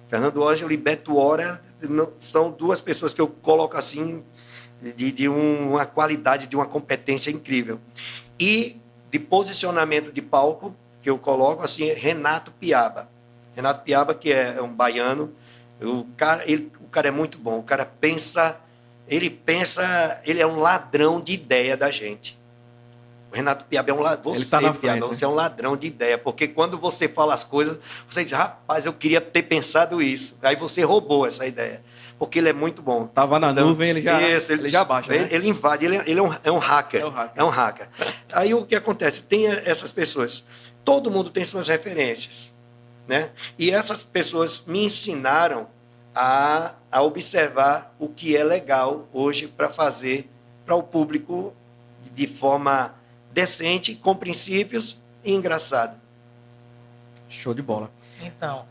Fernando Ângelo e Beto Hora são duas pessoas que eu coloco assim, de uma qualidade, de uma competência incrível. E de posicionamento de palco, que eu coloco assim, Renato Piaba. Renato Piaba, que é um baiano. O cara é muito bom. O cara pensa, ele é um ladrão de ideia da gente. O Renato Piaba é um ladrão. Você, tá na Piaba, frente, né? você é um ladrão de ideia, porque quando você fala as coisas, você diz, rapaz, eu queria ter pensado isso. Aí você roubou essa ideia, porque ele é muito bom. Tava na nuvem, ele já baixa, né? Ele invade, ele é um hacker. É um hacker. É um hacker. Aí o que acontece? Tem essas pessoas. Todo mundo tem suas referências, né? E essas pessoas me ensinaram a observar o que é legal hoje para fazer para o público de forma decente, com princípios e engraçado. Show de bola. Então,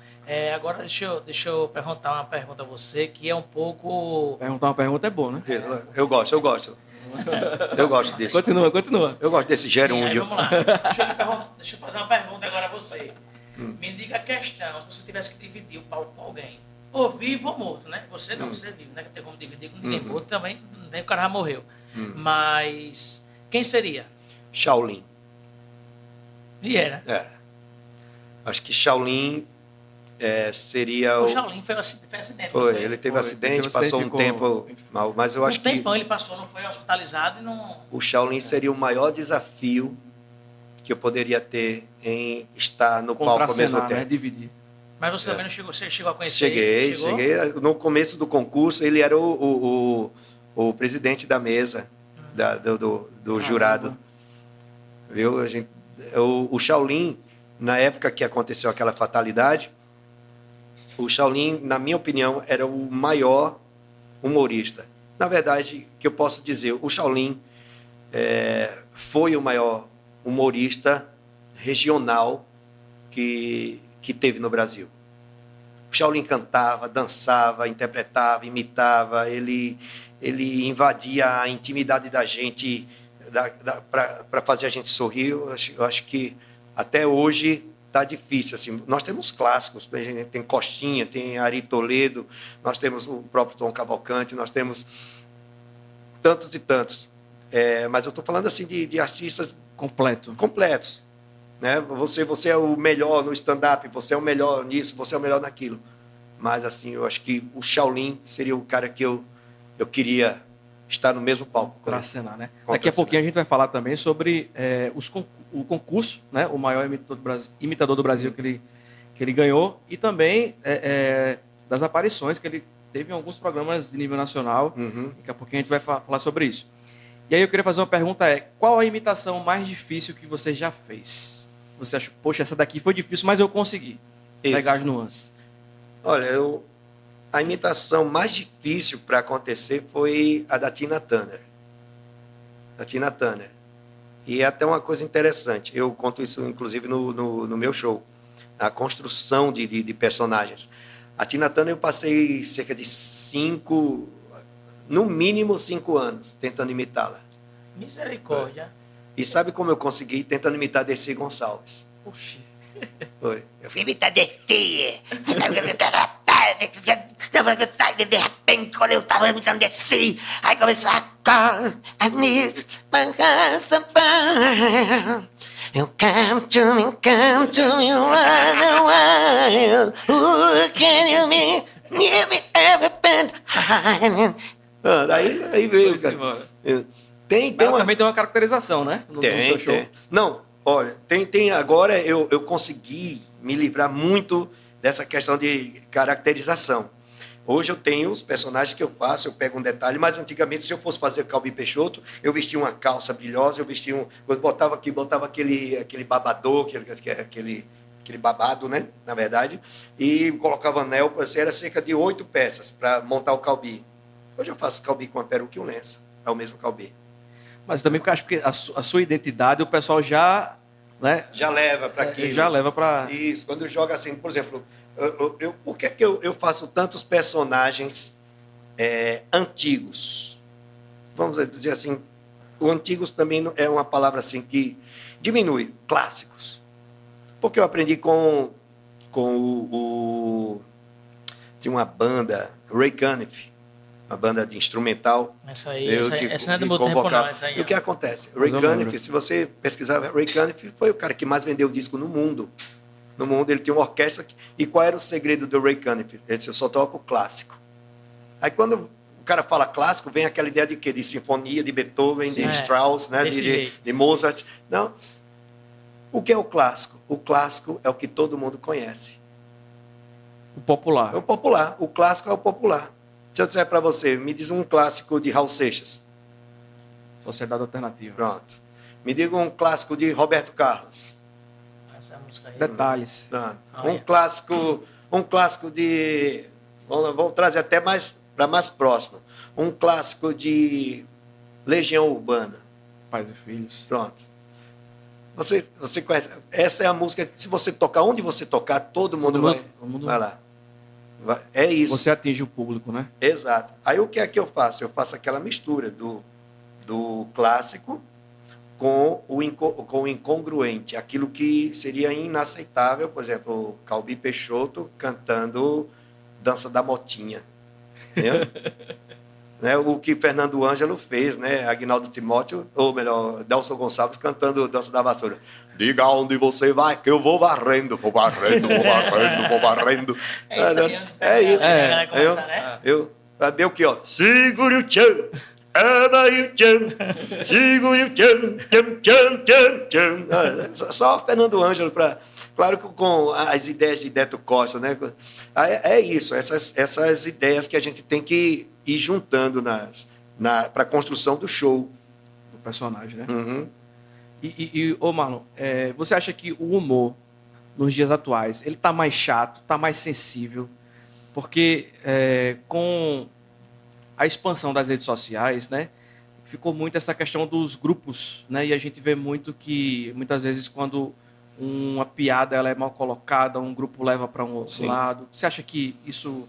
agora deixa eu perguntar uma pergunta a você, que é um pouco... Perguntar uma pergunta é bom, né? Eu gosto. Eu gosto desse. Continua. Eu gosto desse gerúndio. Vamos lá. Deixa eu fazer uma pergunta agora a você. Me diga a questão, se você tivesse que dividir o palco com alguém, ou vivo ou morto, né? Você não, você é vivo, né? Não tem como dividir com ninguém morto também, nem o cara já morreu. Mas quem seria? Shaolin. E era. Era. Acho que Shaolin seria O Shaolin foi um acidente. Foi, ele teve acidente, passou um tempo mal, mas eu acho que... Um tempão ele passou, não foi hospitalizado e não... O Shaolin seria o maior desafio que eu poderia ter em estar no palco ao mesmo tempo. Né? Dividir. Mas você também não chegou, você chegou a conhecer ele? Cheguei. No começo do concurso, ele era o presidente da mesa, do jurado. Viu? O Shaolin, na época que aconteceu aquela fatalidade, o Shaolin, na minha opinião, era o maior humorista. Na verdade, que eu posso dizer, o Shaolin foi o maior humorista regional que teve no Brasil. O Shaolin cantava, dançava, interpretava, imitava, ele invadia a intimidade da gente para fazer a gente sorrir. Eu acho que até hoje está difícil. Assim, nós temos clássicos, tem Costinha, tem Ari Toledo, nós temos o próprio Tom Cavalcante, nós temos tantos e tantos. Mas eu estou falando assim de artistas completos. Né? Você é o melhor no stand-up, você é o melhor nisso, você é o melhor naquilo. Mas assim, eu acho que o Shaolin seria o cara que eu queria estar no mesmo palco. Para acenar, né? Daqui a pouquinho a gente vai falar também sobre o concurso, né? O maior imitador do Brasil que ele ganhou, e também das aparições que ele teve em alguns programas de nível nacional. Daqui a pouquinho a gente vai falar sobre isso. E aí eu queria fazer uma pergunta, qual a imitação mais difícil que você já fez? Você acha, poxa, essa daqui foi difícil, mas eu consegui pegar as nuances. Olha, a imitação mais difícil para acontecer foi a da Tina Turner. E é até uma coisa interessante, eu conto isso inclusive no meu show, a construção de personagens. A Tina Turner eu passei cerca de 5 anos tentando imitá-la. Misericórdia. E sabe como eu consegui? Tentando imitar Dercy Gonçalves. Oxi. Foi. Eu fui imitar Dercy. De repente, quando eu estava imitando Dercy, aí começou a call, I miss my husband. You come to me, run away. Who can you be? Give me everything. Aí veio, Foi-se cara. embora. Tem Ela uma... também tem uma caracterização, né? No seu show. Tem. Não, olha, tem agora eu consegui me livrar muito dessa questão de caracterização. Hoje eu tenho os personagens que eu faço, eu pego um detalhe, mas antigamente, se eu fosse fazer Calbi Peixoto, eu vestia uma calça brilhosa, eu botava aquele babador, aquele babado, né, na verdade, e colocava anel, assim, era cerca de 8 peças para montar o Calbi. Hoje eu faço Calbi com uma peruca e um lenço, é o mesmo Calbi. Mas também porque eu acho que a sua identidade, o pessoal já, né? Já leva para aquilo. Já leva para... Isso, quando joga assim, por exemplo, por que eu faço tantos personagens antigos? Vamos dizer assim, o antigos também é uma palavra assim que diminui, clássicos. Porque eu aprendi com tinha uma banda, Ray Conniff, uma banda de instrumental. Essa não é do meu tempo, não. Essa aí, e o que acontece? Ray Conniff, se você pesquisar, Ray Conniff foi o cara que mais vendeu disco no mundo. No mundo ele tinha uma orquestra. E qual era o segredo do Ray Conniff? Ele disse, eu só toco clássico. Aí quando o cara fala clássico, vem aquela ideia de quê? De sinfonia, de Beethoven, de Strauss, né? de Mozart. Não. O que é o clássico? O clássico é o que todo mundo conhece. O popular. É o popular. O clássico é o popular. Se eu disser para você, me diz um clássico de Raul Seixas. Sociedade Alternativa. Pronto. Me diga um clássico de Roberto Carlos. Essa música aí. Detalhes. Um clássico de... Vamos trazer até para mais próximo. Um clássico de Legião Urbana. Pais e Filhos. Pronto. Você conhece? Essa é a música que, se você tocar, onde você tocar, todo mundo vai lá. É isso. Você atinge o público, né? Exato. Aí o que é que eu faço? Eu faço aquela mistura do clássico com o incongruente, aquilo que seria inaceitável, por exemplo, o Calbi Peixoto cantando Dança da Motinha. Né? O que Fernando Ângelo fez, né? Aguinaldo Timóteo, ou melhor, Nelson Gonçalves cantando Dança da Vassoura. Diga onde você vai, que eu vou varrendo, vou varrendo, vou varrendo, vou varrendo. É isso. Eu sabia o que, ó? Segure o tchan, aí o tchan, segure o tchan, tchan, tchan, tchan, tchan. Só Fernando Ângelo para... Claro que com as ideias de Deto Costa, né? É isso, essas ideias que a gente tem que ir juntando para a construção do show. Do personagem, né? Uhum. Ô Marlon, você acha que o humor, nos dias atuais, ele está mais chato, está mais sensível? Porque com a expansão das redes sociais, né? Ficou muito essa questão dos grupos, né? E a gente vê muito que, muitas vezes, quando uma piada ela é mal colocada, um grupo leva para um outro lado. Você acha que isso,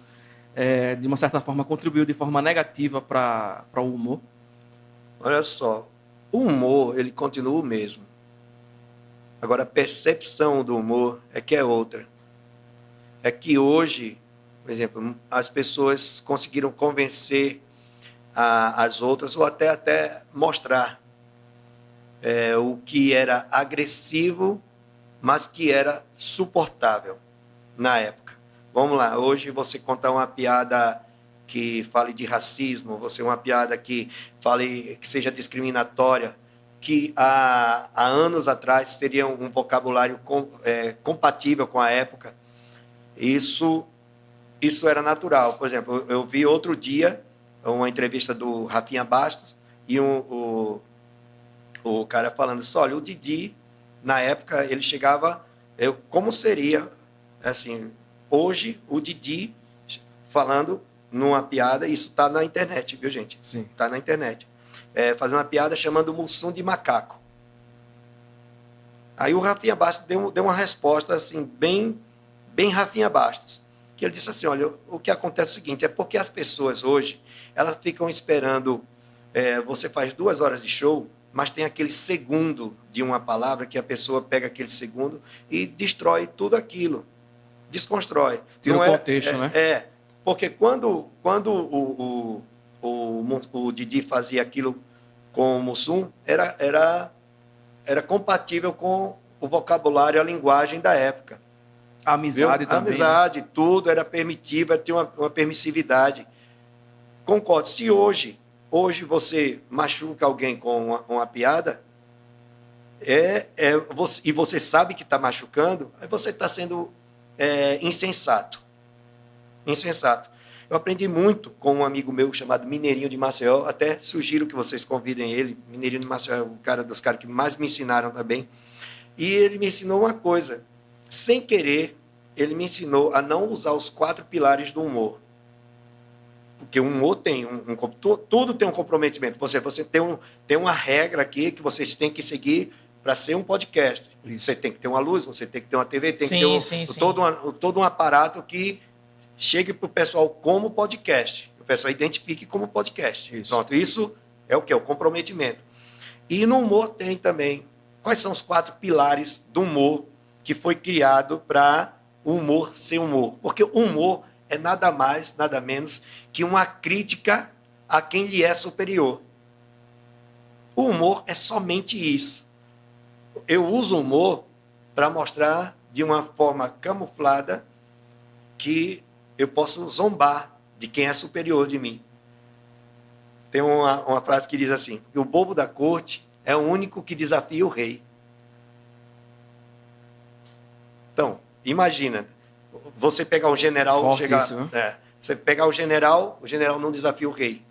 de uma certa forma, contribuiu de forma negativa para o humor? Olha só, o humor, ele continua o mesmo. Agora, a percepção do humor é que é outra. É que hoje, por exemplo, as pessoas conseguiram convencer as outras, ou até mostrar o que era agressivo, mas que era suportável na época. Vamos lá, hoje você contar uma piada que fale de racismo, você uma piada que seja discriminatória, que há anos atrás teria um vocabulário compatível com a época. Isso era natural. Por exemplo, eu vi outro dia uma entrevista do Rafinha Bastos e o cara falando assim, olha, o Didi, na época, ele chegava... como seria, assim, hoje, o Didi falando numa piada, isso está na internet, viu, gente? Sim. Está na internet. Fazendo uma piada chamando o Mussum de macaco. Aí o Rafinha Bastos deu uma resposta, assim, bem Rafinha Bastos, que ele disse assim, olha, o que acontece é o seguinte, é porque as pessoas hoje, elas ficam esperando, você faz 2 horas de show, mas tem aquele segundo de uma palavra que a pessoa pega aquele segundo e destrói tudo aquilo, desconstrói. Tira o contexto, né? Porque quando o Didi fazia aquilo com o Mussum, era era compatível com o vocabulário, a linguagem da época. A amizade Viu? também. A amizade, tudo era permitivo, tinha uma permissividade. Concordo. Se hoje você machuca alguém com uma piada, e você sabe que está machucando, aí você está sendo insensato. Insensato. Eu aprendi muito com um amigo meu chamado Mineirinho de Maceió, até sugiro que vocês convidem ele. Mineirinho de Maceió é o cara dos caras que mais me ensinaram também. E ele me ensinou uma coisa, sem querer, ele me ensinou a não usar os 4 pilares do humor. Porque o humor tem tudo tem um comprometimento. Você tem uma regra aqui que vocês têm que seguir para ser um podcast. Isso. Você tem que ter uma luz, você tem que ter uma TV, tem Sim, que sim, ter sim. todo um aparato que chegue para o pessoal como podcast. O pessoal identifique como podcast. Isso. Pronto, isso é o que? O comprometimento. E no humor tem também. Quais são os 4 pilares do humor que foi criado para o humor ser humor? Porque o humor é nada mais, nada menos que uma crítica a quem lhe é superior. O humor é somente isso. Eu uso o humor para mostrar de uma forma camuflada que eu posso zombar de quem é superior de mim. Tem uma frase que diz assim, que o bobo da corte é o único que desafia o rei. Então, imagina, você pegar um general... Fortíssimo. Você pegar o general não desafia o rei.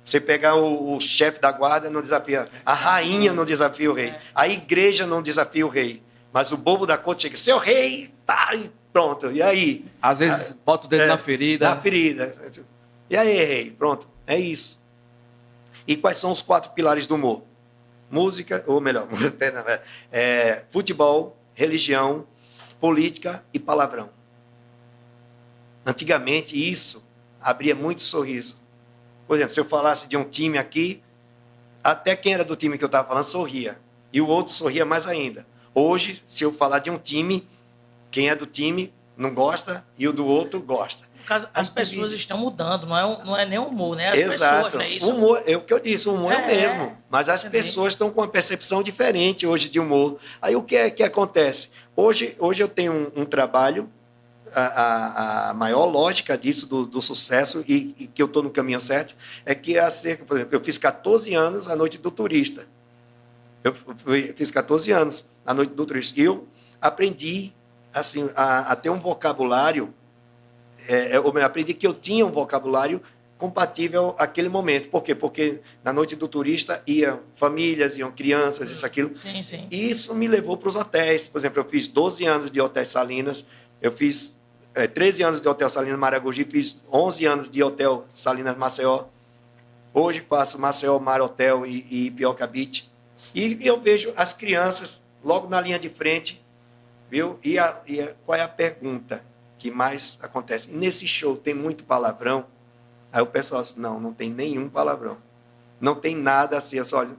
Você pegar o chefe da guarda, não desafia. A rainha não desafia o rei. A igreja não desafia o rei. Mas o bobo da corte chega, seu rei, tá, e pronto. E aí? Às vezes bota o dedo na ferida. Na ferida. E aí, rei? Pronto. É isso. E quais são os 4 pilares do humor? Música, ou melhor, futebol, religião, política e palavrão. Antigamente, isso abria muito sorriso. Por exemplo, se eu falasse de um time aqui, até quem era do time que eu estava falando sorria. E o outro sorria mais ainda. Hoje, se eu falar de um time, quem é do time não gosta e o do outro gosta. No caso, as pessoas estão mudando, não é nem o humor, né? As Exato. pessoas, né? Isso... O humor, é o que eu disse, o humor é o mesmo. Mas as entendi. pessoas estão com uma percepção diferente hoje de humor. Aí o que acontece? Hoje eu tenho um trabalho, a maior lógica disso, do sucesso, e que eu estou no caminho certo, é que por exemplo, eu fiz 14 anos a Noite do Turista. Eu fiz 14 anos a Noite do Turista. E eu aprendi assim, a ter um vocabulário, eu aprendi que eu tinha um vocabulário compatível àquele momento. Por quê? Porque na Noite do Turista iam famílias, iam crianças, isso, aquilo. Sim, sim. E isso me levou para os hotéis. Por exemplo, eu fiz 12 anos de Hotel Salinas, eu fiz 13 anos de Hotel Salinas Maragogi, fiz 11 anos de Hotel Salinas Maceió. Hoje faço Maceió Mar Hotel e Pioca Beach. E eu vejo as crianças logo na linha de frente, viu? E qual é a pergunta que mais acontece? Nesse show tem muito palavrão? Aí o pessoal diz, não tem nenhum palavrão. Não tem nada assim. Olha,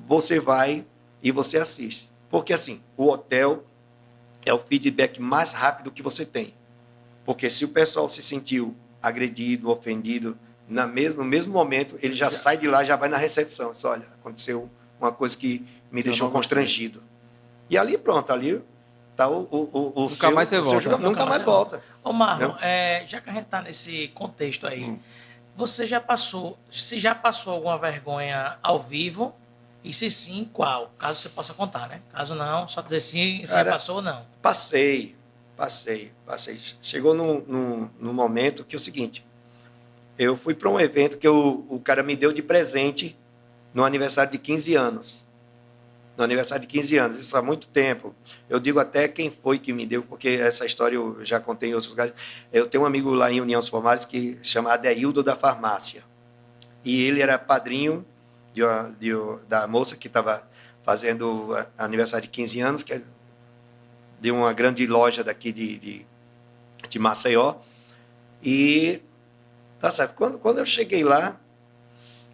você vai e você assiste. Porque assim, o hotel é o feedback mais rápido que você tem. Porque se o pessoal se sentiu agredido, ofendido, no mesmo momento, ele já sai de lá, já vai na recepção. Diz, olha, aconteceu uma coisa que me deixou constrangido. E ali, pronto, ali está Nunca mais você volta. Nunca mais volta. Ô, Marlon, já que a gente está nesse contexto aí, você se já passou alguma vergonha ao vivo? E se sim, qual? Caso você possa contar, né? Caso não, só dizer sim, se passou ou não. Passei. Chegou num momento que é o seguinte, eu fui para um evento que o cara me deu de presente no aniversário de 15 anos. No aniversário de 15 anos, isso há muito tempo. Eu digo até quem foi que me deu, porque essa história eu já contei em outros lugares. Eu tenho um amigo lá em União dos Palmares que chama Adeildo da Farmácia. E ele era padrinho da moça que estava fazendo aniversário de 15 anos, que é de uma grande loja daqui de Maceió. E, tá certo, quando eu cheguei lá,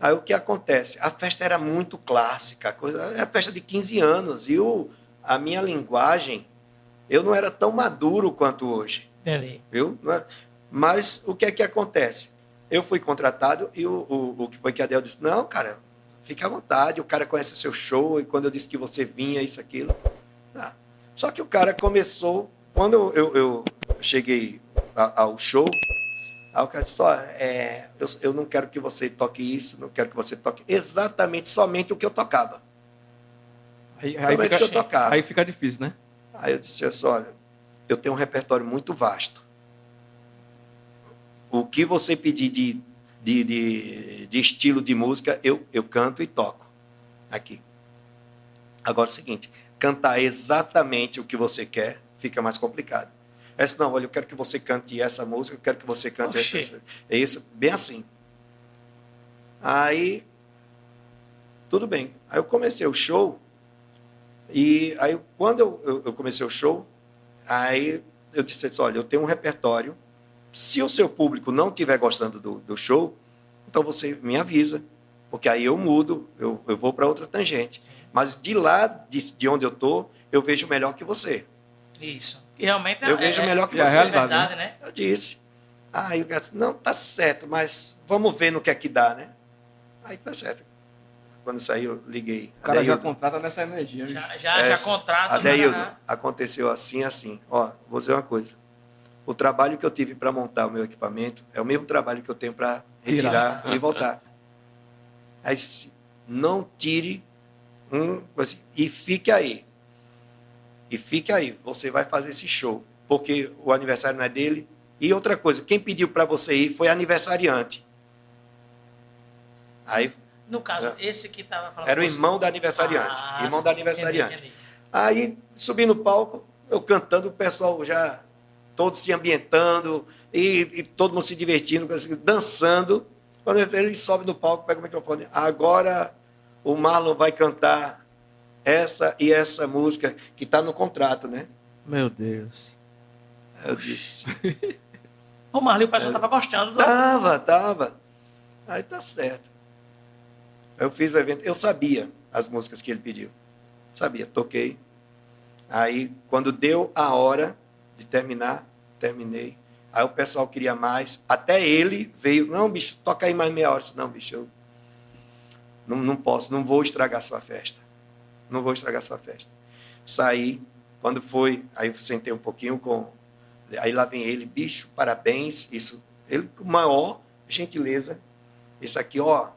aí o que acontece? A festa era muito clássica, era festa de 15 anos, e a minha linguagem, eu não era tão maduro quanto hoje. Entendi. Viu? Mas o que é que acontece? Eu fui contratado e o que foi que a Adel disse? Não, cara, fique à vontade, o cara conhece o seu show, e quando eu disse que você vinha, isso, aquilo. Tá. Só que o cara começou, quando eu cheguei ao show, aí o cara disse, eu não quero que você toque isso, não quero que você toque exatamente somente o que eu tocava. Somente o que eu tocava. Aí fica difícil, né? Aí eu disse, olha, eu tenho um repertório muito vasto. O que você pedir de estilo de música, eu canto e toco aqui. Agora é o seguinte, cantar exatamente o que você quer fica mais complicado. Não, olha, eu quero que você cante essa música, eu quero que você cante essa. É isso, bem assim. Aí, tudo bem. Aí eu comecei o show, e aí quando eu comecei o show, aí eu disse, olha, eu tenho um repertório, se o seu público não estiver gostando do show, então você me avisa, porque aí eu mudo, eu vou para outra tangente. Sim. Mas de lá, de onde eu estou, eu vejo melhor que você. Isso. E realmente eu vejo melhor que você. É verdade, né? Eu disse. Aí o cara disse, não, tá certo, mas vamos ver no que é que dá, né? Aí tá certo. Quando saiu, eu liguei. O cara já contrata nessa energia. Já contrata. Adeildo, aconteceu assim. Ó, vou dizer uma coisa. O trabalho que eu tive para montar o meu equipamento é o mesmo trabalho que eu tenho para retirar e voltar. Aí, não tire assim, e fique aí. E fique aí. Você vai fazer esse show. Porque o aniversário não é dele. E outra coisa, quem pediu para você ir foi aniversariante. Aí, no caso, esse que estava falando... Era o irmão da aniversariante. Irmão da aniversariante. Entendi. Aí, subi no palco, eu cantando, o pessoal já... todos se ambientando, e todo mundo se divertindo, dançando. Quando ele sobe no palco, pega o microfone. Agora o Marlon vai cantar essa e essa música que está no contrato, né? Meu Deus. Eu disse. O Marlon, o pessoal estava gostando. Tava. Aí tá certo. Eu fiz o evento, eu sabia as músicas que ele pediu. Sabia, toquei. Aí, quando deu a hora de terminar, terminei. Aí o pessoal queria mais. Até ele veio. Não, bicho, toca aí mais meia hora. Eu disse, não, bicho, eu não posso, não vou estragar sua festa. Não vou estragar sua festa. Saí. Quando foi, aí eu sentei um pouquinho com... Aí lá vem ele, bicho, parabéns. Isso, ele com maior gentileza. Isso aqui, ó,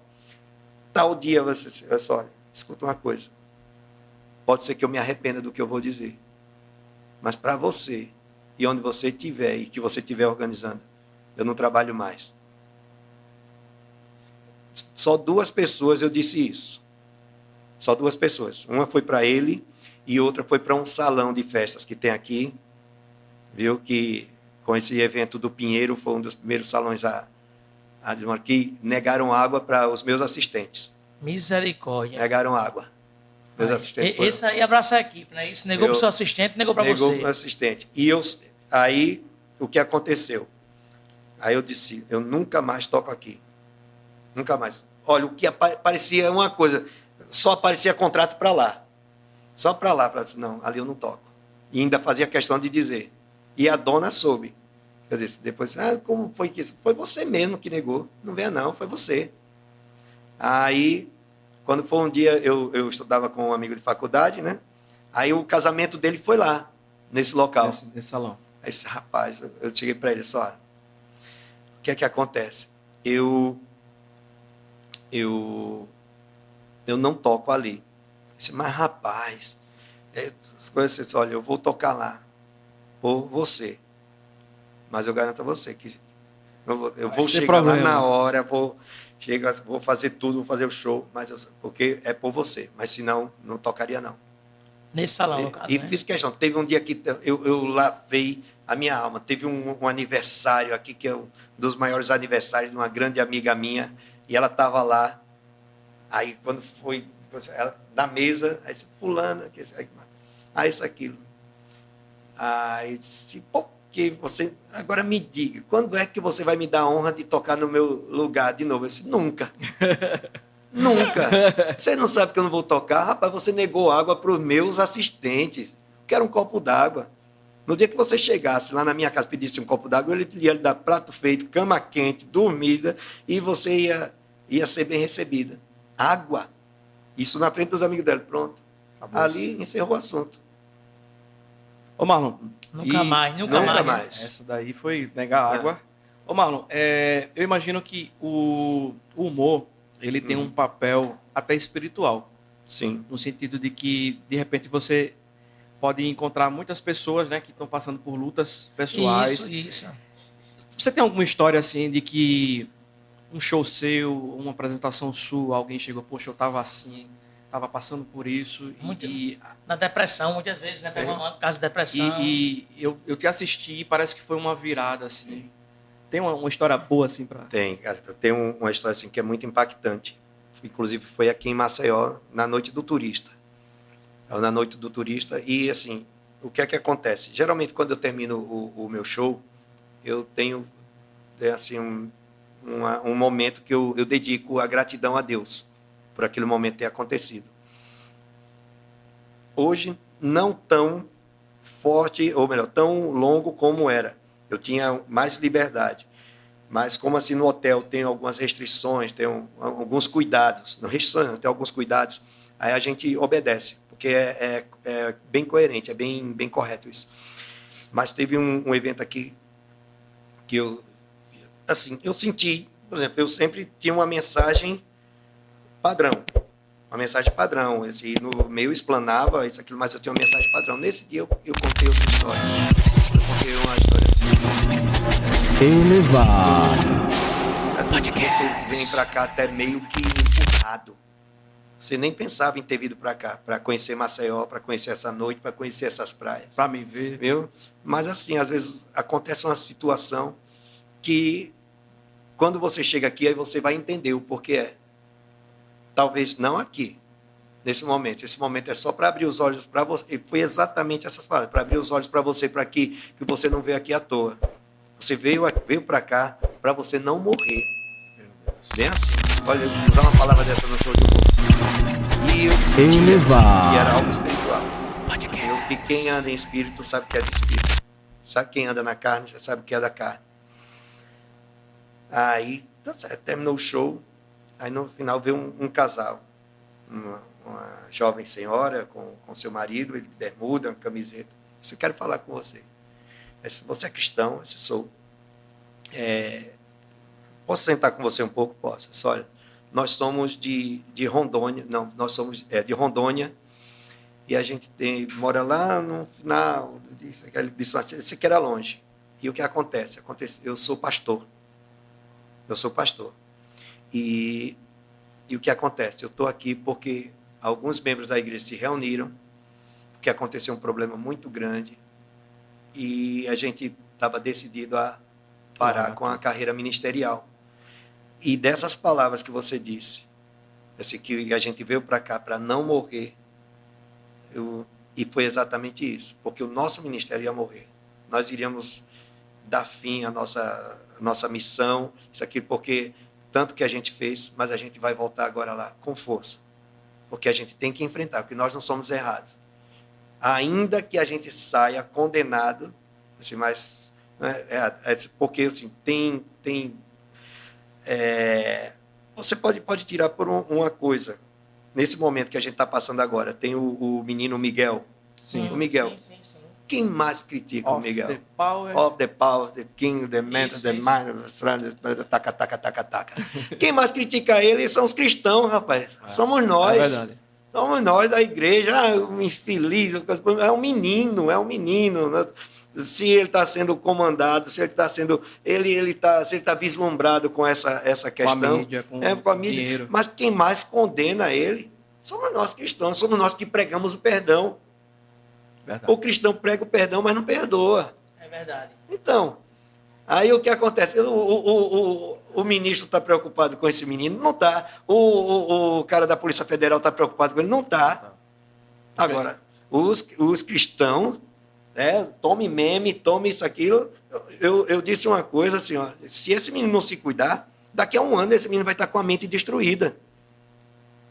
tal dia você... Olha, escuta uma coisa. Pode ser que eu me arrependa do que eu vou dizer. Mas para você... E onde você estiver e que você estiver organizando, eu não trabalho mais. Só 2 pessoas eu disse isso. Só 2 pessoas. Uma foi para ele e outra foi para um salão de festas que tem aqui. Viu que com esse evento do Pinheiro foi um dos primeiros salões que negaram água para os meus assistentes. Misericórdia. Negaram água. Meus assistentes foram. Esse aí abraça a equipe, né? Isso negou para o seu assistente, negou para você. Negou para o assistente. E aí, o que aconteceu? Aí eu disse, eu nunca mais toco aqui. Nunca mais. Olha, o que parecia uma coisa, só aparecia contrato para lá. Só para lá. Para não, ali eu não toco. E ainda fazia questão de dizer. E a dona soube. Eu disse, depois, como foi que isso? Foi você mesmo que negou. Não venha não, foi você. Aí... Quando foi um dia, eu estudava com um amigo de faculdade, né? Aí o casamento dele foi lá, nesse local. Nesse salão. Aí esse rapaz, eu cheguei para ele e disse, olha, o que é que acontece? Eu não toco ali. Eu disse, mas rapaz, as coisas assim, olha, eu vou tocar lá, por você. Mas eu garanto a você que eu vou chegar lá na hora, vou fazer tudo, vou fazer o show, porque é por você. Mas senão, não tocaria, não. Nesse salão, no caso, E né? fiz questão. Teve um dia que eu lavei a minha alma. Teve um aniversário aqui, que é um dos maiores aniversários de uma grande amiga minha, e ela estava lá. Aí, quando foi, ela, na mesa, aí disse, fulana, isso, aquilo. Aí disse, pô, que você agora me diga, quando é que você vai me dar a honra de tocar no meu lugar de novo? Eu disse, nunca. Nunca. Você não sabe que eu não vou tocar? Rapaz, você negou água para os meus assistentes. Quero um copo d'água. No dia que você chegasse lá na minha casa, pedisse um copo d'água, eu ia lhe dar prato feito, cama quente, dormida, e você ia ser bem recebida. Água. Isso na frente dos amigos dela. Pronto. Acabou. Ali encerrou o assunto. Ô, Marlon. Nunca e- mais, nunca, Nunca mais. mais. Essa daí foi negar água. Ô, Marlon, eu imagino que o humor, ele tem um papel até espiritual. Sim. No sentido de que, de repente, você pode encontrar muitas pessoas, né, que estão passando por lutas pessoais. Isso. Você tem alguma história, assim, de que um show seu, uma apresentação sua, alguém chegou, poxa, eu tava assim, tava passando por isso, Muito. e Na depressão, muitas vezes, né? Pegou por causa de depressão. eu te assisti e parece que foi uma virada, assim. Tem uma história boa, assim, pra... Tem, cara. Tem uma história assim que é muito impactante. Inclusive, foi aqui em Maceió, na Noite do Turista. Na Noite do Turista. E, assim, o que é que acontece? Geralmente, quando eu termino o meu show, eu tenho, assim, um momento que eu dedico a gratidão a Deus por aquele momento ter acontecido. Hoje, não tão forte, ou melhor, tão longo como era. Eu tinha mais liberdade. Mas como assim no hotel tem algumas restrições, tem alguns cuidados, não restrições, não, tem alguns cuidados, aí a gente obedece, porque é bem coerente, é bem correto isso. Mas teve um evento aqui que eu senti, por exemplo, eu sempre tinha uma mensagem padrão, assim, no meio explanava isso, aquilo, mas eu tinha uma mensagem padrão. Nesse dia eu contei outra história, eu contei uma história assim. Elevar. Às vezes você vem para cá até meio que empurrado. Você nem pensava em ter vindo para cá, para conhecer Maceió, para conhecer essa noite, para conhecer essas praias. Pra me ver. Viu? Mas assim, às vezes acontece uma situação que quando você chega aqui, aí você vai entender o porquê é. Talvez não aqui, nesse momento. Esse momento é só para abrir os olhos para você. E foi exatamente essas palavras, para abrir os olhos para você, para que você não veio aqui à toa. Você veio para cá para você não morrer. Bem assim. Olha, eu vou usar uma palavra dessa no show de humor. E eu senti que era algo espiritual. E quem anda em espírito sabe que é de espírito. Sabe quem anda na carne, já sabe que é da carne. Aí, tá certo, terminou o show. Aí no final veio um casal. Uma jovem senhora com seu marido, ele de bermuda, uma camiseta. Eu disse, eu quero falar com você. Se você é cristão, eu sou. Posso sentar com você um pouco? Posso. Disse, olha, nós somos de Rondônia, não, nós somos de Rondônia, e a gente mora lá no final. Ele disse, você que era longe. E o que acontece? Eu sou pastor. E o que acontece? Eu estou aqui porque alguns membros da igreja se reuniram, porque aconteceu um problema muito grande, e a gente estava decidido a parar com a carreira ministerial. E dessas palavras que você disse, assim, que a gente veio para cá para não morrer, e foi exatamente isso, porque o nosso ministério ia morrer. Nós iríamos dar fim à nossa missão, isso aqui, porque tanto que a gente fez, mas a gente vai voltar agora lá com força, porque a gente tem que enfrentar, porque nós não somos errados. Ainda que a gente saia condenado, assim, mas porque assim, você pode tirar por uma coisa. Nesse momento que a gente está passando agora, tem o menino Miguel. Sim. O Miguel. Sim. Quem mais critica o Miguel? The power. Of the power, the king, the man, the mind, taca. Quem mais critica ele são os cristãos, rapaz. Somos nós. É verdade. Somos nós da igreja. Um infeliz. É um menino. Né? Se ele está sendo comandado, se ele está sendo. Se ele está vislumbrado com essa questão. Com a mídia, com a mídia. Dinheiro. Mas quem mais condena ele somos nós cristãos. Somos nós que pregamos o perdão. Verdade. O cristão prega o perdão, mas não perdoa. É verdade. Então, aí o que acontece? O ministro está preocupado com esse menino? Não está. O cara da Polícia Federal está preocupado com ele? Não está. Agora, os cristãos, tome meme, tome isso, aquilo. Eu disse uma coisa assim, ó, se esse menino não se cuidar, daqui a um ano esse menino vai estar com a mente destruída.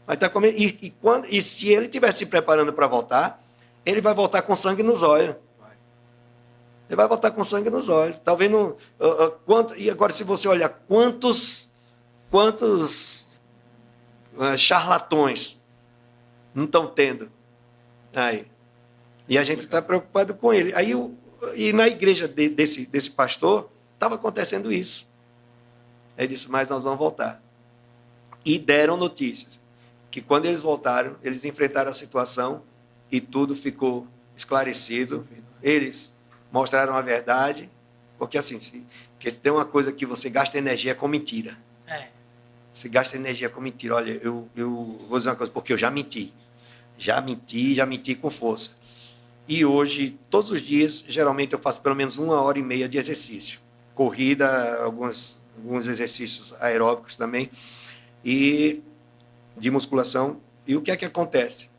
Vai estar com a mente, e se ele estiver se preparando para voltar, ele vai voltar com sangue nos olhos. Ele vai voltar com sangue nos olhos. Talvez não. E agora, se você olhar quantos charlatões Não estão tendo. Aí. E a gente está preocupado com ele. Aí, e na igreja desse pastor, estava acontecendo isso. Ele disse, mas nós vamos voltar. E deram notícias. Que quando eles voltaram, eles enfrentaram a situação e tudo ficou esclarecido. Eles mostraram a verdade. Porque assim, se tem uma coisa que você gasta energia com mentira. Você gasta energia com mentira. Olha, eu vou dizer uma coisa, porque eu já menti. Já menti com força. E hoje, todos os dias, geralmente eu faço pelo menos 1h30 de exercício. Corrida, alguns exercícios aeróbicos também, e de musculação. E o que é que acontece?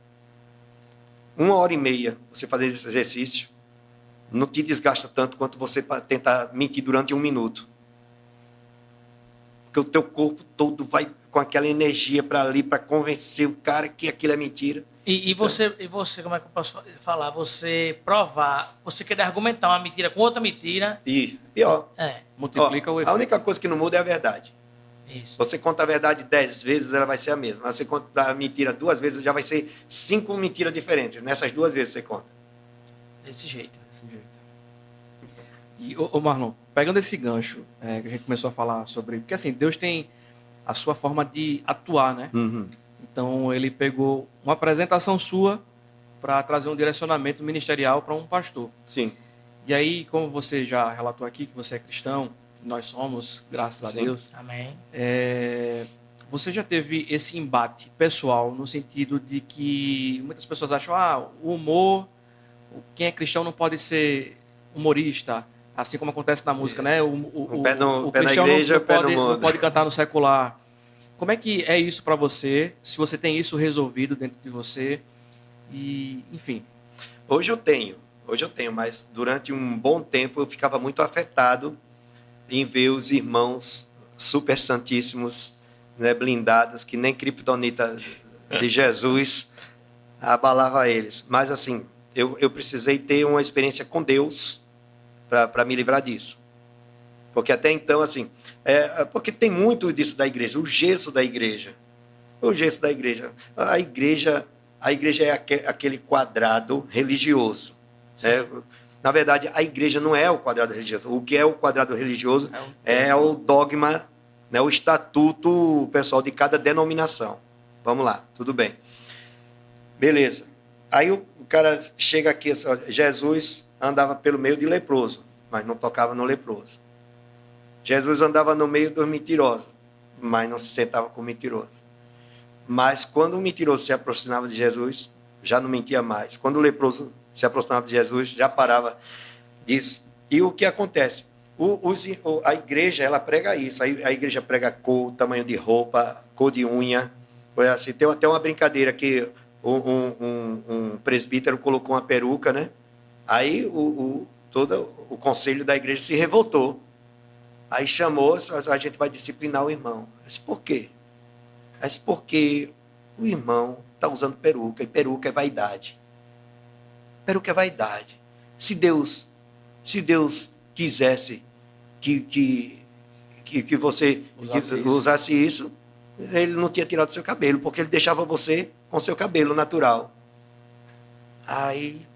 1h30 você fazer esse exercício não te desgasta tanto quanto você tentar mentir durante 1 minuto. Porque o teu corpo todo vai com aquela energia para ali, para convencer o cara que aquilo é mentira. E você, como é que eu posso falar? Você provar, você querer argumentar uma mentira com outra mentira. E pior. Multiplica o efeito. A única coisa que não muda é a verdade. Isso. Você conta a verdade 10 vezes, ela vai ser a mesma. Você conta a mentira 2 vezes, já vai ser 5 mentiras diferentes. Nessas 2 vezes você conta. Desse jeito. E, Marlon, pegando esse gancho que a gente começou a falar sobre... Porque assim, Deus tem a sua forma de atuar, né? Uhum. Então, ele pegou uma apresentação sua para trazer um direcionamento ministerial para um pastor. Sim. E aí, como você já relatou aqui, que você é cristão, nós somos, graças a Deus. Amém. Você já teve esse embate pessoal no sentido de que muitas pessoas acham o humor, quem é cristão não pode ser humorista, assim como acontece na música, né? O pé cristão na igreja, não pode cantar no secular. Como é que é isso para você? Se você tem isso resolvido dentro de você? E, enfim. Hoje eu tenho, mas durante um bom tempo eu ficava muito afetado em ver os irmãos super santíssimos, né, blindados, que nem criptonita de Jesus abalava eles. Mas assim, eu precisei ter uma experiência com Deus para me livrar disso. Porque até então, assim, porque tem muito disso da igreja, o gesso da igreja. O gesso da igreja. A igreja é aquele quadrado religioso. Né? Na verdade, a igreja não é o quadrado religioso. O que é o quadrado religioso é o dogma, né, o estatuto pessoal de cada denominação. Vamos lá, tudo bem. Beleza. Aí o cara chega aqui, assim, Jesus andava pelo meio de leproso, mas não tocava no leproso. Jesus andava no meio dos mentirosos, mas não se sentava com o mentiroso. Mas quando o mentiroso se aproximava de Jesus, já não mentia mais. Quando o leproso se aproximava de Jesus, já parava disso. E o que acontece? A igreja, ela prega isso. A igreja prega cor, tamanho de roupa, cor de unha. Assim, tem até uma brincadeira que um presbítero colocou uma peruca, né? Aí todo o conselho da igreja se revoltou. Aí chamou, a gente vai disciplinar o irmão. Mas por quê? Mas porque o irmão está usando peruca, e peruca é vaidade. Peruca é vaidade. Se Deus quisesse que você usasse isso, ele não tinha tirado seu cabelo, porque ele deixava você com seu cabelo natural. Aí,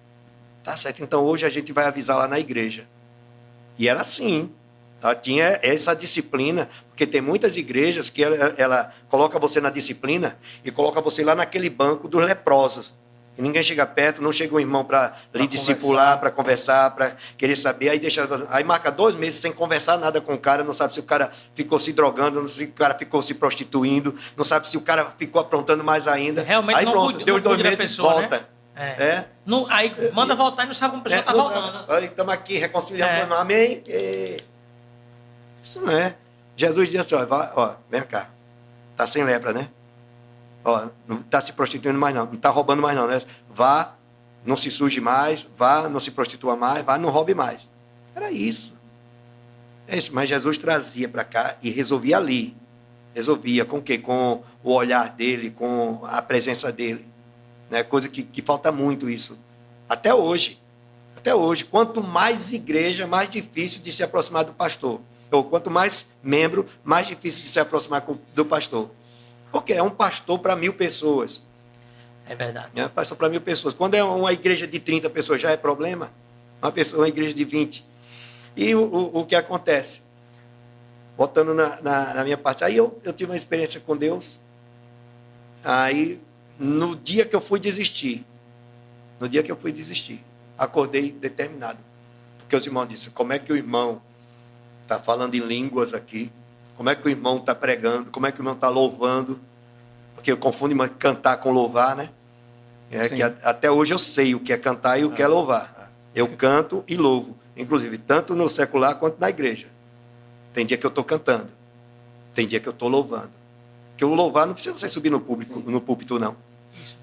tá certo. Então hoje a gente vai avisar lá na igreja. E era assim. Ela tinha essa disciplina, porque tem muitas igrejas que ela coloca você na disciplina e coloca você lá naquele banco dos leprosos. E ninguém chega perto, não chega um irmão para lhe discipular, para conversar, para querer saber. Aí marca 2 meses sem conversar nada com o cara, não sabe se o cara ficou se drogando, não sabe se o cara ficou se prostituindo, não sabe se o cara ficou aprontando mais ainda. Realmente aí não pronto, deu 2 meses, pessoa, volta. Né? Não, aí manda voltar e não sabe como a pessoa está voltando. Aí estamos aqui reconciliando, amém? Isso não é. Jesus disse assim, vem cá, está sem lepra, né? Não está se prostituindo mais não está roubando mais não, né? Vá, não se suje mais, vá, não se prostitua mais, vá, não roube mais. Era isso. É isso, mas Jesus trazia para cá e resolvia ali. Resolvia com o quê? Com o olhar dele, com a presença dele. Né? Coisa que falta muito isso. Até hoje. Até hoje. Quanto mais igreja, mais difícil de se aproximar do pastor. Ou quanto mais membro, mais difícil de se aproximar do pastor. Porque é um pastor para 1000 pessoas. É verdade. Né? Pastor para 1.000 pessoas. Quando é uma igreja de 30 pessoas já é problema, uma igreja de 20. E o que acontece? Voltando na minha parte, aí eu tive uma experiência com Deus, aí no dia que eu fui desistir, acordei determinado. Porque os irmãos disseram, como é que o irmão está falando em línguas aqui? Como é que o irmão está pregando? Como é que o irmão está louvando? Porque eu confundo cantar com louvar, né? Que até hoje eu sei o que é cantar e o que é louvar. Eu canto e louvo. Inclusive, tanto no secular quanto na igreja. Tem dia que eu estou cantando. Tem dia que eu estou louvando. Porque o louvar não precisa você subir no púlpito, não.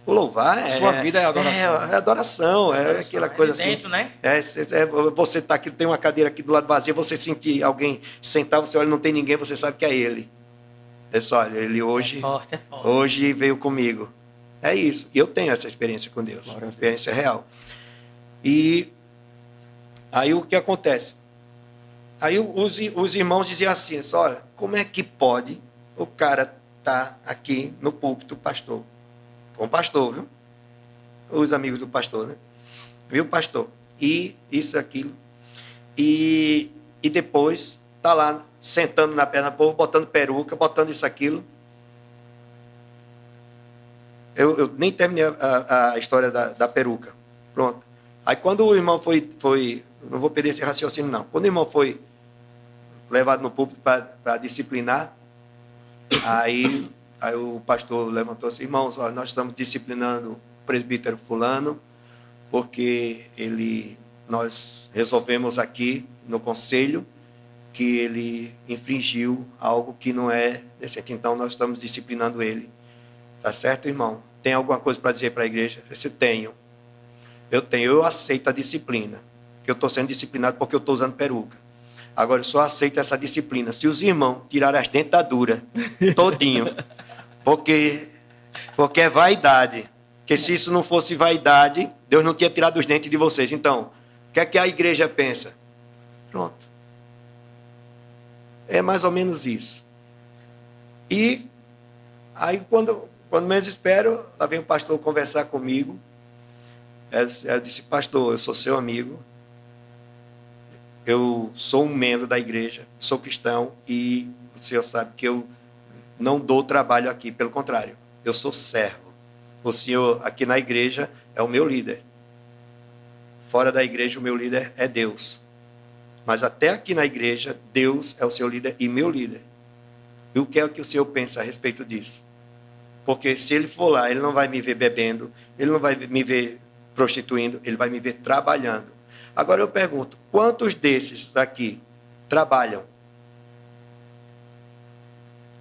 O louvar A sua vida é adoração. É adoração, é aquela coisa assim. Dentro, né? Você está aqui, tem uma cadeira aqui do lado vazia, você sentir alguém sentar, você olha, não tem ninguém, você sabe que é ele. É só, olha, ele hoje, É forte. hoje veio comigo. É isso. E eu tenho essa experiência com Deus. Uma experiência real. E aí o que acontece? Aí os irmãos diziam assim, olha, como é que pode o cara estar aqui no púlpito, pastor? Com o pastor, viu? Os amigos do pastor, né? Viu, pastor? E isso, aquilo. E depois está lá sentando na perna do povo, botando peruca, botando isso, aquilo. Eu nem terminei a história da peruca. Pronto. Aí quando o irmão foi não vou perder esse raciocínio, não. Quando o irmão foi levado no púlpito para disciplinar, aí o pastor levantou-se, irmãos, nós estamos disciplinando o presbítero fulano, porque nós resolvemos aqui no conselho que ele infringiu algo que não é decente. Então, nós estamos disciplinando ele. Tá certo, irmão? Tem alguma coisa para dizer para a igreja? Eu tenho. Eu aceito a disciplina. Que eu estou sendo disciplinado porque eu estou usando peruca. Agora, eu só aceito essa disciplina se os irmãos tirarem as dentaduras todinho. Porque é vaidade. Porque se isso não fosse vaidade, Deus não tinha tirado os dentes de vocês. Então, o que é que a igreja pensa? Pronto. É mais ou menos isso. E aí, quando menos espero, lá vem o pastor conversar comigo. Eu disse, pastor, eu sou seu amigo. Eu sou um membro da igreja, sou cristão e o senhor sabe que eu não dou trabalho aqui, pelo contrário, eu sou servo. O senhor aqui na igreja é o meu líder. Fora da igreja, o meu líder é Deus. Mas até aqui na igreja, Deus é o seu líder e meu líder. E o que é que o senhor pensa a respeito disso? Porque se ele for lá, ele não vai me ver bebendo, ele não vai me ver prostituindo, ele vai me ver trabalhando. Agora eu pergunto, quantos desses daqui trabalham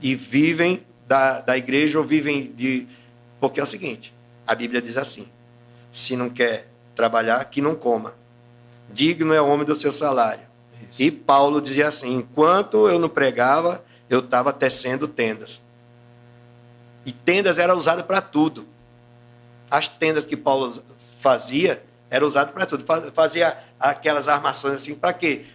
e vivem da igreja ou vivem de... Porque é o seguinte, a Bíblia diz assim, se não quer trabalhar, que não coma. Digno é o homem do seu salário. Isso. E Paulo dizia assim, enquanto eu não pregava, eu estava tecendo tendas. E tendas eram usadas para tudo. As tendas que Paulo fazia eram usadas para tudo. Fazia aquelas armações assim, para quê?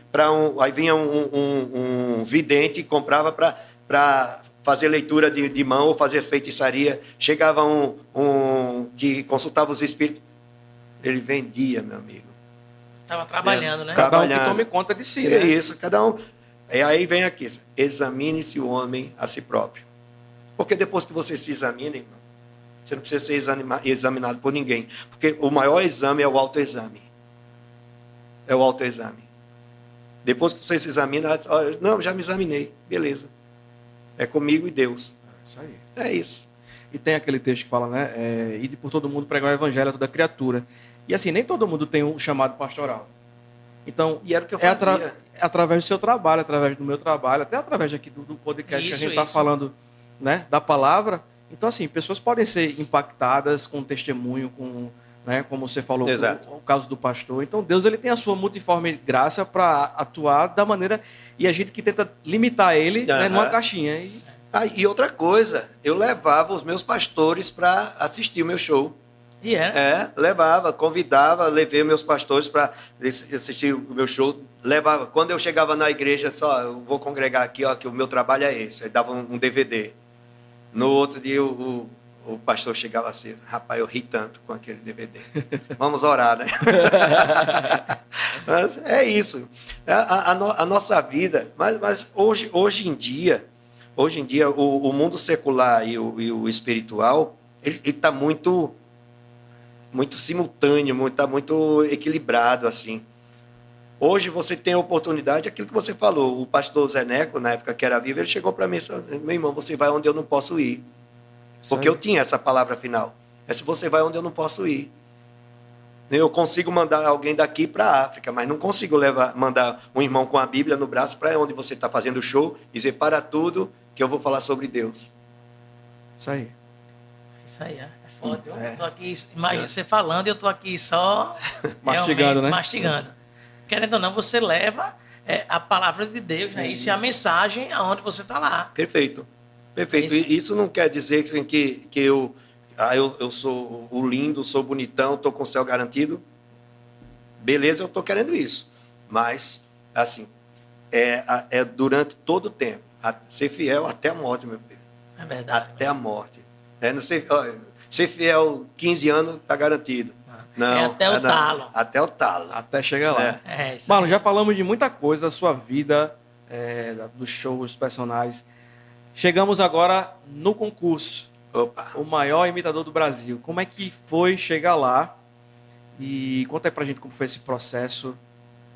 Aí vinha um vidente e comprava para fazer leitura de mão ou fazer feitiçaria. Chegava um que consultava os espíritos. Ele vendia, meu amigo. Estava trabalhando, né? Cada um que tome conta de si, né? Isso, cada um. E aí vem aqui, examine-se o homem a si próprio. Porque depois que você se examina, irmão, você não precisa ser examinado por ninguém. Porque o maior exame é o autoexame. É o autoexame. Depois que você se examina, não, já me examinei. Beleza. É comigo e Deus. Isso aí. É isso. E tem aquele texto que fala, né? Ir por todo mundo pregar o evangelho a toda criatura. E assim, nem todo mundo tem um chamado pastoral. Então, e era o que eu fazia. Através do seu trabalho, através do meu trabalho, até através aqui do podcast que a gente está falando, né, da palavra. Então, assim, pessoas podem ser impactadas com testemunho, com, né, como você falou, o caso do pastor. Então, Deus ele tem a sua multiforme graça para atuar da maneira... E a gente que tenta limitar ele né, numa caixinha. E outra coisa, eu levava os meus pastores para assistir o meu show. Levava, convidava, levei meus pastores para assistir o meu show, levava. Quando eu chegava na igreja, eu vou congregar aqui, ó, que o meu trabalho é esse. Aí dava um DVD. No outro dia, o o pastor chegava assim, rapaz, eu ri tanto com aquele DVD. Vamos orar, né? Mas é isso. A nossa vida, mas hoje em dia, o mundo secular e o espiritual, ele está muito simultâneo, está muito equilibrado, assim. Hoje você tem a oportunidade, aquilo que você falou, o pastor Zeneco, na época que era vivo, ele chegou para mim e disse, meu irmão, você vai onde eu não posso ir. Porque eu tinha essa palavra final. É se você vai onde eu não posso ir. Eu consigo mandar alguém daqui para a África, mas não consigo mandar um irmão com a Bíblia no braço para onde você está fazendo show e dizer, para tudo que eu vou falar sobre Deus. Isso aí. Isso aí, é foda. Eu tô aqui, imagina você falando e eu tô aqui só mastigando, né? Mastigando. Querendo ou não, você leva a palavra de Deus, né? Isso é a mensagem aonde você está lá. Perfeito. Perfeito. Isso não quer dizer que eu sou o lindo, sou bonitão, estou com o céu garantido. Beleza, eu estou querendo isso. Mas, assim, é durante todo o tempo. Ser fiel até a morte, meu filho. É verdade. Até a morte. Não ser fiel 15 anos está garantido. Não, até o talo. Até o talo. Até chegar lá. Isso Marlon, aí. já falamos de muita coisa da sua vida, dos shows, dos personagens. Chegamos agora no concurso. Opa. O maior imitador do Brasil. Como é que foi chegar lá? E conta aí pra gente como foi esse processo,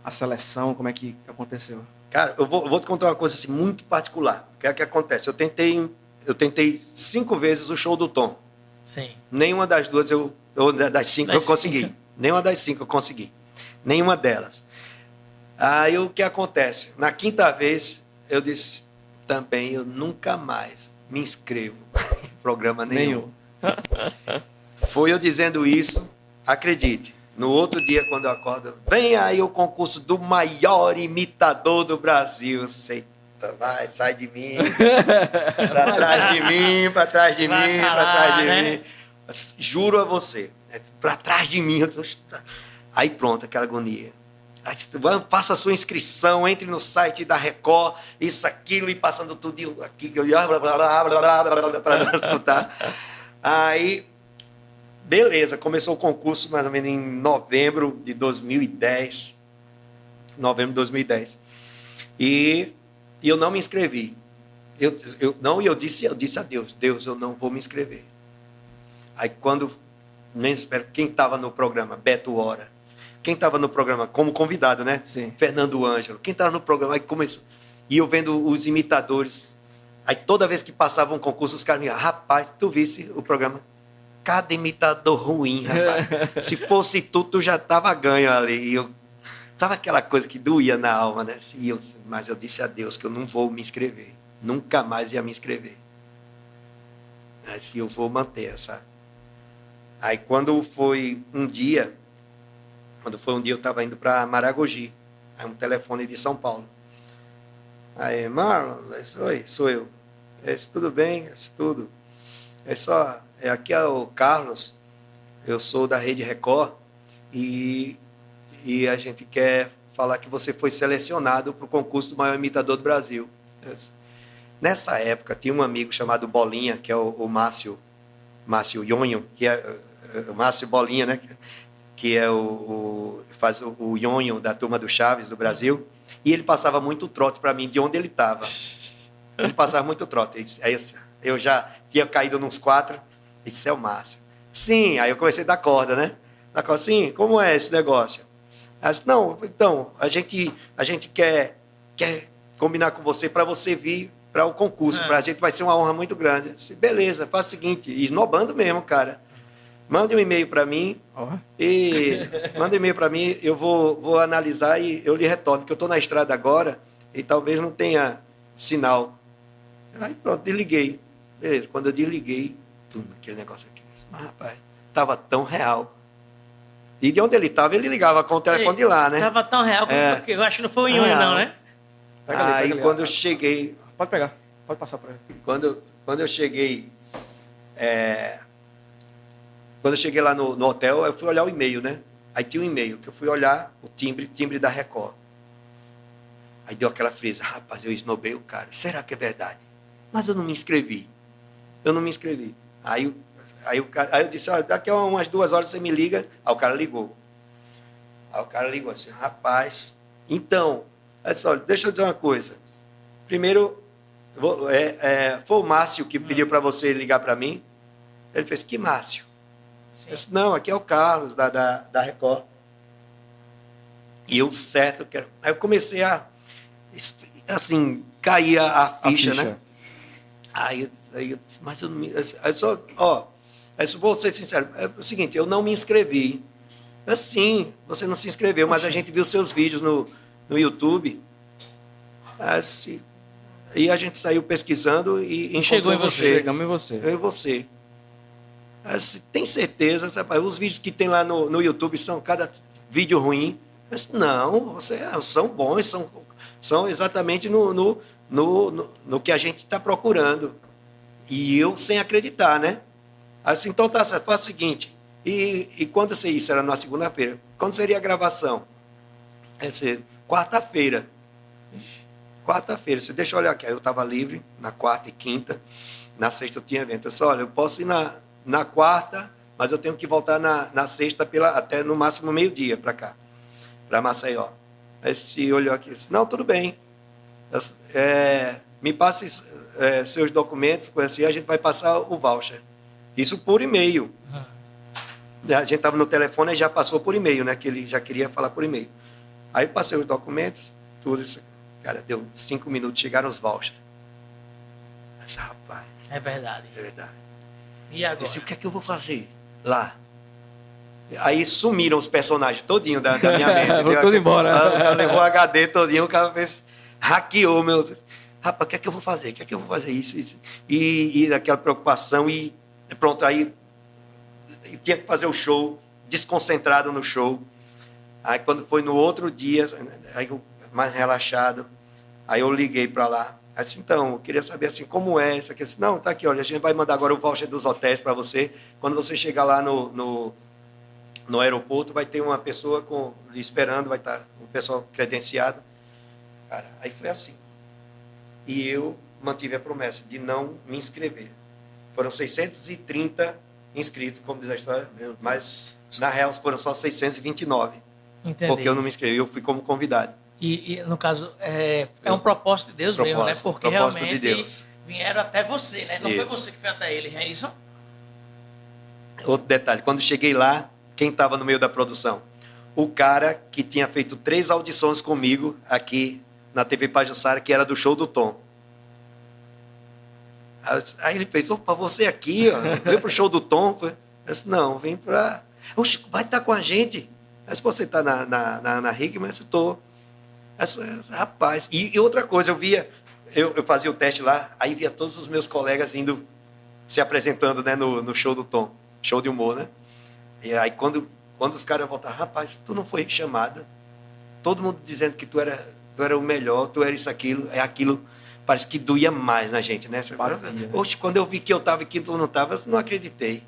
a seleção, como é que aconteceu. Cara, eu vou te contar uma coisa assim, muito particular. O que é que acontece? Eu tentei 5 vezes o show do Tom. Sim. Nenhuma das duas das 5 eu consegui. Nenhuma das 5 eu consegui. Nenhuma delas. Aí o que acontece? Na 5ª vez, eu disse, também eu nunca mais me inscrevo em programa nenhum. Foi eu dizendo isso, acredite. No outro dia, quando eu acordo, vem aí o concurso do maior imitador do Brasil. Eita, vai, sai de mim. Para trás de mim, para trás de mim, para trás de mim. Juro a você, para trás de mim. Aí pronto, aquela agonia. Aí, faça a sua inscrição, entre no site da Record, isso, aquilo, e passando tudo aqui, para escutar. Aí, beleza, começou o concurso mais ou menos em novembro de 2010. E eu não me inscrevi. Eu disse a Deus, eu não vou me inscrever. Aí quando, nem espero, quem estava no programa, Beto Hora, quem estava no programa como convidado, né? Sim. Fernando Ângelo, quem estava no programa, aí começou. E eu vendo os imitadores, aí toda vez que passava um concurso, os caras me diziam, rapaz, tu visse o programa? Cada imitador ruim, rapaz. Se fosse tu já estava ganho ali. Sabe aquela coisa que doía na alma, né? Mas eu disse a Deus que eu não vou me inscrever. Nunca mais ia me inscrever. Assim, eu vou manter essa. Aí quando foi um dia eu estava indo para Maragogi. Aí um telefone de São Paulo. Aí, Marlon, oi, sou eu. Disse, tudo bem? Disse, tudo. Aqui é o Carlos, eu sou da Rede Record e a gente quer falar que você foi selecionado para o concurso do maior imitador do Brasil. Nessa época, tinha um amigo chamado Bolinha, que é o Márcio Nhonho, que é o Márcio Bolinha, né? Que é faz o Nhonho da turma do Chaves do Brasil, e ele passava muito trote para mim de onde ele estava. Ele passava muito trote. Aí eu já tinha caído nos 4, isso é o Márcio. Sim, aí eu comecei a dar corda, né? Dar corda, sim, como é esse negócio? Ela disse, não, então, a gente quer combinar com você para você vir para o concurso. Para a gente vai ser uma honra muito grande. Eu disse, beleza, faz o seguinte, esnobando mesmo, cara. Mande um e-mail para mim eu vou analisar e eu lhe retorno, porque eu estou na estrada agora e talvez não tenha sinal. Aí pronto, desliguei. Beleza, quando eu desliguei, aquele negócio aqui. Mas, rapaz, estava tão real. E de onde ele estava, ele ligava com o telefone de lá, né? Estava tão real que eu acho que não foi o Nhonho, não, né? Pega ali, quando eu cheguei... Pode pegar, pode passar para ele. Quando eu cheguei... Quando eu cheguei lá no hotel, eu fui olhar o e-mail, né? Aí tinha um e-mail que eu fui olhar, o timbre da Record. Aí deu aquela frisa, rapaz, eu esnobei o cara. Será que é verdade? Mas eu não me inscrevi. Aí eu disse, olha, daqui a umas 2 horas você me liga. Aí o cara ligou. Aí o cara ligou assim, rapaz, então, olha só, deixa eu dizer uma coisa. Primeiro, foi o Márcio que pediu para você ligar para mim. Ele fez, que Márcio? Eu disse, não, aqui é o Carlos, da Record. E eu, certo, quero. Aí eu comecei a, assim, cair a ficha, né? Aí eu disse, mas eu não me... Aí só, vou ser sincero, é o seguinte, eu não me inscrevi. Assim, você não se inscreveu, mas a gente viu seus vídeos no YouTube. Assim, e a gente saiu pesquisando e chegou em você. Chegamos em você. Eu e você. Assim, tem certeza, sabe? Os vídeos que tem lá no YouTube são cada vídeo ruim. Eu disse, não, são bons, são exatamente no que a gente está procurando. E eu sem acreditar, né? Assim, então tá certo, faz o seguinte. E quando isso era na segunda-feira? Quando seria a gravação? Quarta-feira. Quarta-feira, você deixa eu olhar aqui. Aí eu estava livre na quarta e quinta. Na sexta eu tinha evento. Eu disse, olha, eu posso ir na quarta, mas eu tenho que voltar na sexta até no máximo meio-dia para cá, para Maceió. Aí se olhou aqui e disse, não, tudo bem. Me passe seus documentos, assim, a gente vai passar o voucher. Isso por e-mail. A gente estava no telefone e já passou por e-mail, né? Que ele já queria falar por e-mail. Aí eu passei os documentos, tudo isso. Cara, deu 5 minutos, chegaram os vouchers. Mas, rapaz... É verdade. É verdade. E agora? Eu disse, o que é que eu vou fazer lá? Aí sumiram os personagens todinho da minha mente. Vou tudo embora. Levou o HD todinho, o cara fez, hackeou meu... Rapaz, o que é que eu vou fazer? O que é que eu vou fazer? Isso. E aquela preocupação e pronto, aí tinha que fazer o show, desconcentrado no show. Aí quando foi no outro dia, aí eu, mais relaxado, aí eu liguei para lá. Aí disse, então, eu queria saber assim, como é isso aqui? Eu disse, não, tá aqui, olha, a gente vai mandar agora o voucher dos hotéis para você. Quando você chegar lá no aeroporto, vai ter uma pessoa lhe esperando, vai estar um pessoal credenciado. Cara, aí foi assim. E eu mantive a promessa de não me inscrever. Foram 630 inscritos, como diz a história, mas na real foram só 629. Entendi. Porque eu não me inscrevi, eu fui como convidado. E no caso, é um propósito de Deus mesmo, né? Porque propósito realmente de Deus. Vieram até você, né? Não foi Isso. você que foi até ele, é isso? Outro detalhe, quando cheguei lá, quem estava no meio da produção? O cara que tinha feito 3 audições comigo aqui na TV Pajuçara, que era do Show do Tom. Aí ele fez, opa, você aqui, ó, veio pro Show do Tom? Eu disse, não, vem para... Oxe, vai estar com a gente. Aí se você está na RIG, mas eu estou... Rapaz, e outra coisa, eu fazia o teste lá, aí via todos os meus colegas indo, se apresentando, né, no Show do Tom, show de humor, né? E aí quando os caras voltaram, rapaz, tu não foi chamado, todo mundo dizendo que tu era o melhor, tu era isso, aquilo, parece que doía mais na gente, né? Oxe, quando eu vi que eu estava aqui e tu não estava, eu não acreditei.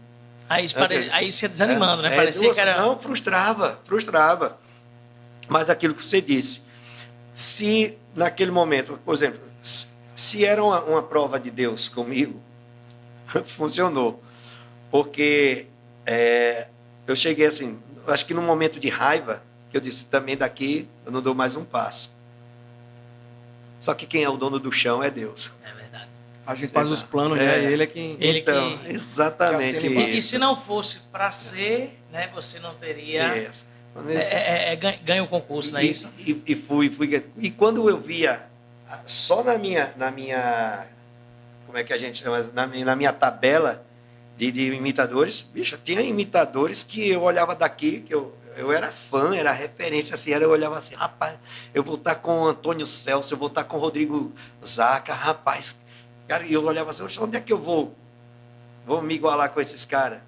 Aí você ia desanimando, né? Parecia que era... Não, frustrava. Mas aquilo que você disse, se naquele momento, por exemplo, se era uma prova de Deus comigo, funcionou. Porque eu cheguei assim, acho que num momento de raiva, que eu disse, também daqui eu não dou mais um passo. Só que quem é o dono do chão é Deus. É verdade. A gente faz os planos, né? Ele é quem... Então, exatamente que E se não fosse para ser, né, você não teria ganho o concurso, não é isso? E fui. E quando eu via, só na minha como é que a gente chama? Na minha tabela de imitadores, bicho, tinha imitadores que eu olhava daqui, que eu era fã, era referência, assim, eu olhava assim, rapaz, eu vou estar com o Antônio Celso, eu vou estar com o Rodrigo Zaca, rapaz, cara, e eu olhava assim, onde é que eu vou me igualar com esses caras?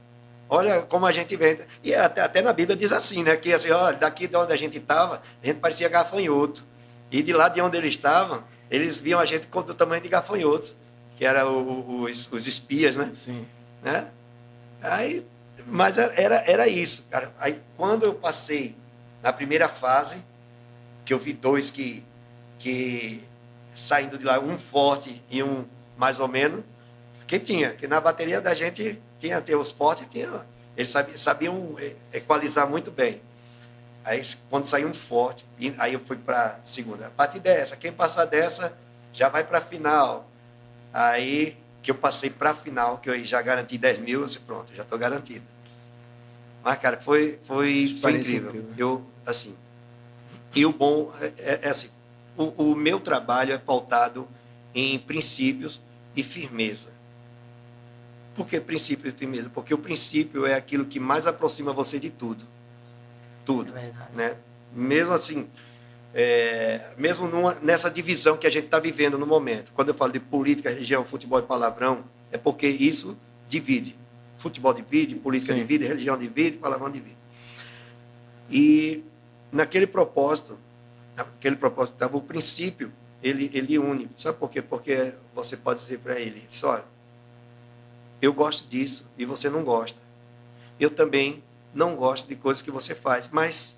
Olha como a gente vem, e até na Bíblia diz assim, né, que assim, ó, daqui de onde a gente estava, a gente parecia gafanhoto, e de lá de onde eles estavam, eles viam a gente do tamanho de gafanhoto, que eram os espias, né? Sim. Né? Aí, mas era isso, cara. Aí quando eu passei na primeira fase, que eu vi 2 que saindo de lá, um forte e um mais ou menos, Que tinha, que na bateria da gente tinha os potes, eles sabiam equalizar muito bem. Aí, quando saiu um forte, aí eu fui para a segunda. A partir dessa, quem passar dessa já vai para a final. Aí que eu passei para a final, que eu já garanti 10 mil, eu disse, pronto, já estou garantido. Mas, cara, foi incrível. Eu, assim, e o bom é assim, o meu trabalho é pautado em princípios e firmeza. Por que princípio e firmeza? Porque o princípio é aquilo que mais aproxima você de tudo. Tudo. É verdade. Né? Mesmo assim, mesmo nessa divisão que a gente está vivendo no momento. Quando eu falo de política, religião, futebol e palavrão, é porque isso divide. Futebol divide, política Sim. divide, religião divide, palavrão divide. E naquele propósito estava o princípio, ele une. Sabe por quê? Porque você pode dizer para ele, olha, eu gosto disso e você não gosta. Eu também não gosto de coisas que você faz, mas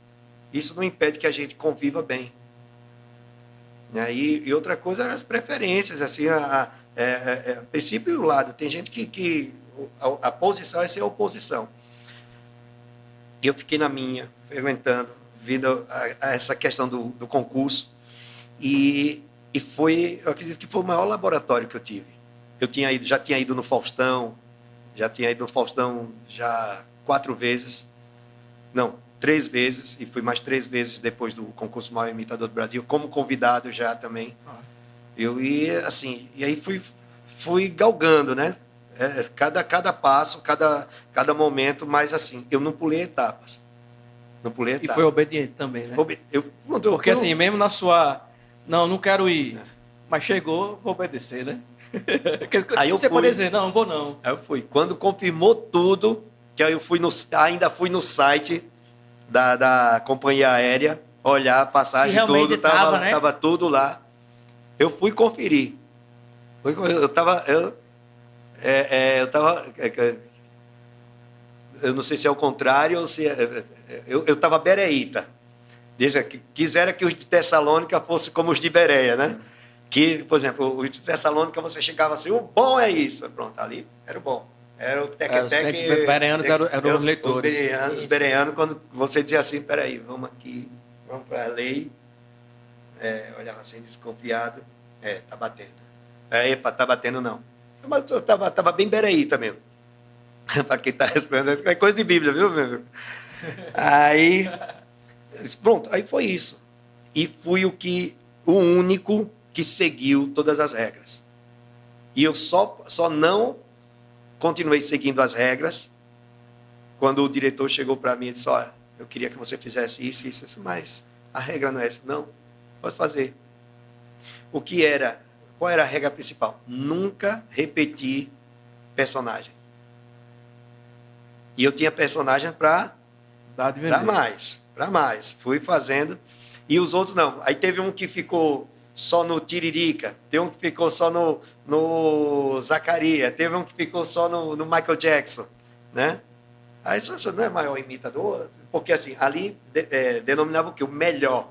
isso não impede que a gente conviva bem. E outra coisa eram as preferências, assim, princípio e o lado. Tem gente que a posição é ser oposição. Eu fiquei na minha, fermentando, vindo a essa questão do concurso, e foi, eu acredito que foi o maior laboratório que eu tive. Eu já tinha ido no Faustão, já 4 vezes, não, 3 vezes, e fui mais 3 vezes depois do concurso Maior Imitador do Brasil, como convidado já também. E aí fui galgando, né? Cada passo, cada momento, mas assim, eu não pulei etapas. E foi obediente também, né? Porque assim, mesmo na sua... Não quero ir. Mas chegou, vou obedecer, né? Aí você pode dizer, não vou não. Aí eu fui. Quando confirmou tudo, que aí eu ainda fui no site da companhia aérea, olhar a passagem, tudo, estava tudo lá. Eu fui conferir. Eu não sei se é o contrário ou se eu estava bereíta. Quisera que os de Tessalônica fossem como os de Bereia, né? Que, por exemplo, os de Tessalônica você chegava assim, o bom é isso. Pronto, ali era o bom. Era o teque-teque. Os bereanos eram os leitores. Os bereanos, quando você dizia assim, peraí, vamos aqui, vamos para a lei. Olhava assim, desconfiado. Tá batendo. Epa, tá batendo não. Mas eu tava bem bereíta mesmo. Para quem está respondendo, é coisa de Bíblia, viu, meu amigo? Aí, pronto, aí foi isso. E fui o único que seguiu todas as regras. E eu só não continuei seguindo as regras quando o diretor chegou para mim e disse, olha, eu queria que você fizesse isso, mas a regra não é essa. Não, pode fazer. Qual era a regra principal? Nunca repetir personagem. E eu tinha personagem para mais. Fui fazendo. E os outros não. Aí teve um que ficou só no Tiririca. Teve um que ficou só no Zacarias. Teve um que ficou só no Michael Jackson. Né? Aí você não é maior imitador? Porque assim, ali denominava o quê? O melhor.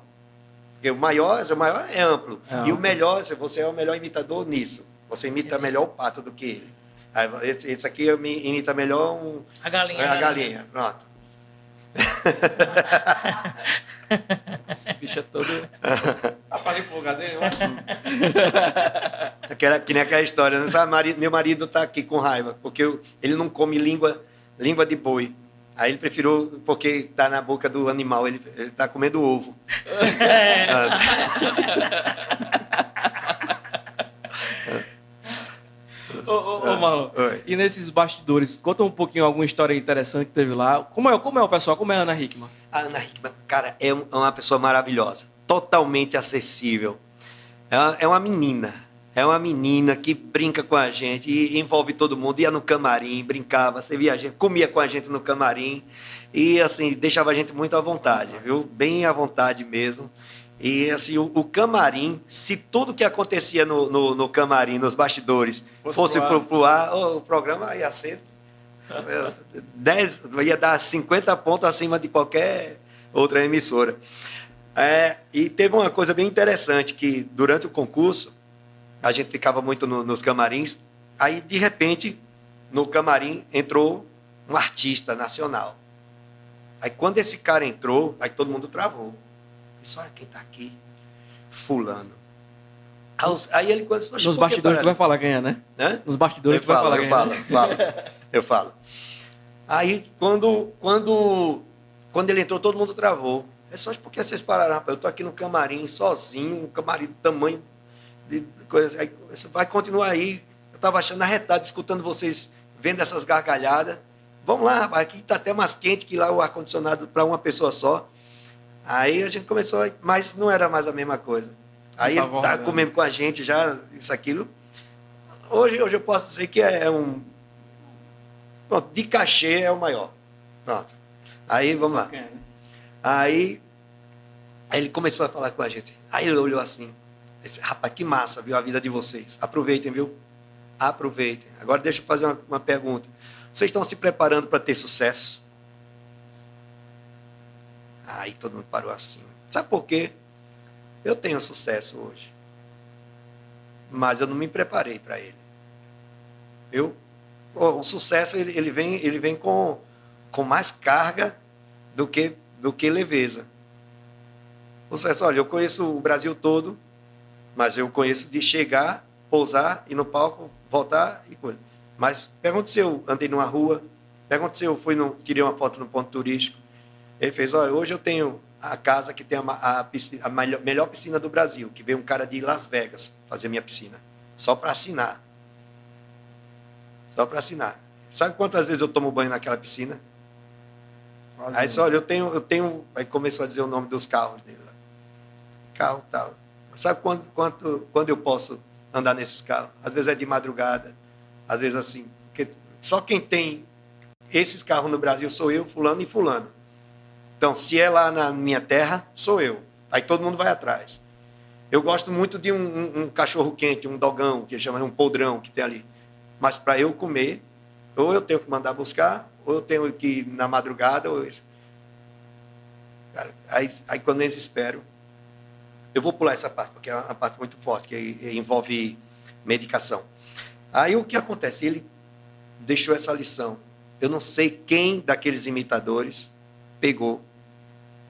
Porque o maior é amplo. E o melhor, você é o melhor imitador nisso. Você imita melhor o pato do que ele. Esse aqui imita melhor a galinha. A galinha, pronto. Esse bicho é todo... Apalei pro lugar dele, Que nem aquela história, né? Sabe, meu marido está aqui com raiva, porque ele não come língua de boi. Aí ele preferiu, porque está na boca do animal, ele está comendo ovo. Ô Marlon, e nesses bastidores, conta um pouquinho alguma história interessante que teve lá. Como é o pessoal? Como é a Ana Hickman? A Ana Hickman, cara, é uma pessoa maravilhosa, totalmente acessível. É uma menina que brinca com a gente e envolve todo mundo. Ia no camarim, brincava, você via a gente, comia com a gente no camarim e assim, deixava a gente muito à vontade, viu? Bem à vontade mesmo. E assim, o camarim, se tudo que acontecia no camarim, nos bastidores, fosse pro ar, o programa ia ser 10, ia dar 50 pontos acima de qualquer outra emissora. E teve uma coisa bem interessante, que durante o concurso, a gente ficava muito nos camarins, Aí, de repente, no camarim entrou um artista nacional. Aí, quando esse cara entrou, aí todo mundo travou. Disse, olha quem está aqui. Fulano. Aí ele começou... Nos bastidores tu vai falar quem é, né? Hã? Nos bastidores tu vai falar quem é. Eu falo. Aí, quando ele entrou, todo mundo travou. É só porque vocês pararam, rapaz? Eu estou aqui no camarim, sozinho, um camarim do tamanho de coisa. Aí, você vai continuar aí. Eu estava achando arretado, escutando vocês, vendo essas gargalhadas. Vamos lá, rapaz, aqui está até mais quente que lá o ar-condicionado para uma pessoa só. Aí a gente começou, mas não era mais a mesma coisa. Aí ele está comendo com a gente já, isso, aquilo. Hoje eu posso dizer que é um... Pronto, de cachê é o maior. Pronto. Aí, vamos lá. Aí ele começou a falar com a gente. Aí ele olhou assim. Disse, rapaz, que massa, viu, a vida de vocês. Aproveitem, viu? Aproveitem. Agora deixa eu fazer uma pergunta. Vocês estão se preparando para ter sucesso? Aí todo mundo parou assim. Sabe por quê? Eu tenho sucesso hoje. Mas eu não me preparei para ele. Viu? O sucesso ele vem com mais carga do que leveza. O sucesso, olha, eu conheço o Brasil todo, mas eu conheço de chegar, pousar, ir no palco, voltar e coisa. Mas pergunta se eu andei numa rua, pergunta se eu tirei uma foto no ponto turístico. Ele fez, olha, hoje eu tenho a casa que tem a melhor piscina do Brasil, que veio um cara de Las Vegas fazer minha piscina, só para assinar. Só para assinar. Sabe quantas vezes eu tomo banho naquela piscina? Quase aí disse, olha, eu tenho... Aí começou a dizer o nome dos carros dele lá. Carro tal. Sabe quando eu posso andar nesses carros? Às vezes é de madrugada, às vezes assim. Porque só quem tem esses carros no Brasil sou eu, fulano e fulano. Então, se é lá na minha terra, sou eu. Aí todo mundo vai atrás. Eu gosto muito de um cachorro quente, um dogão, que chama um podrão que tem ali. Mas para eu comer, ou eu tenho que mandar buscar, ou eu tenho que ir na madrugada, ou isso. Cara, aí quando eles esperam, eu vou pular essa parte, porque é uma parte muito forte, que envolve medicação. Aí o que acontece? Ele deixou essa lição. Eu não sei quem daqueles imitadores pegou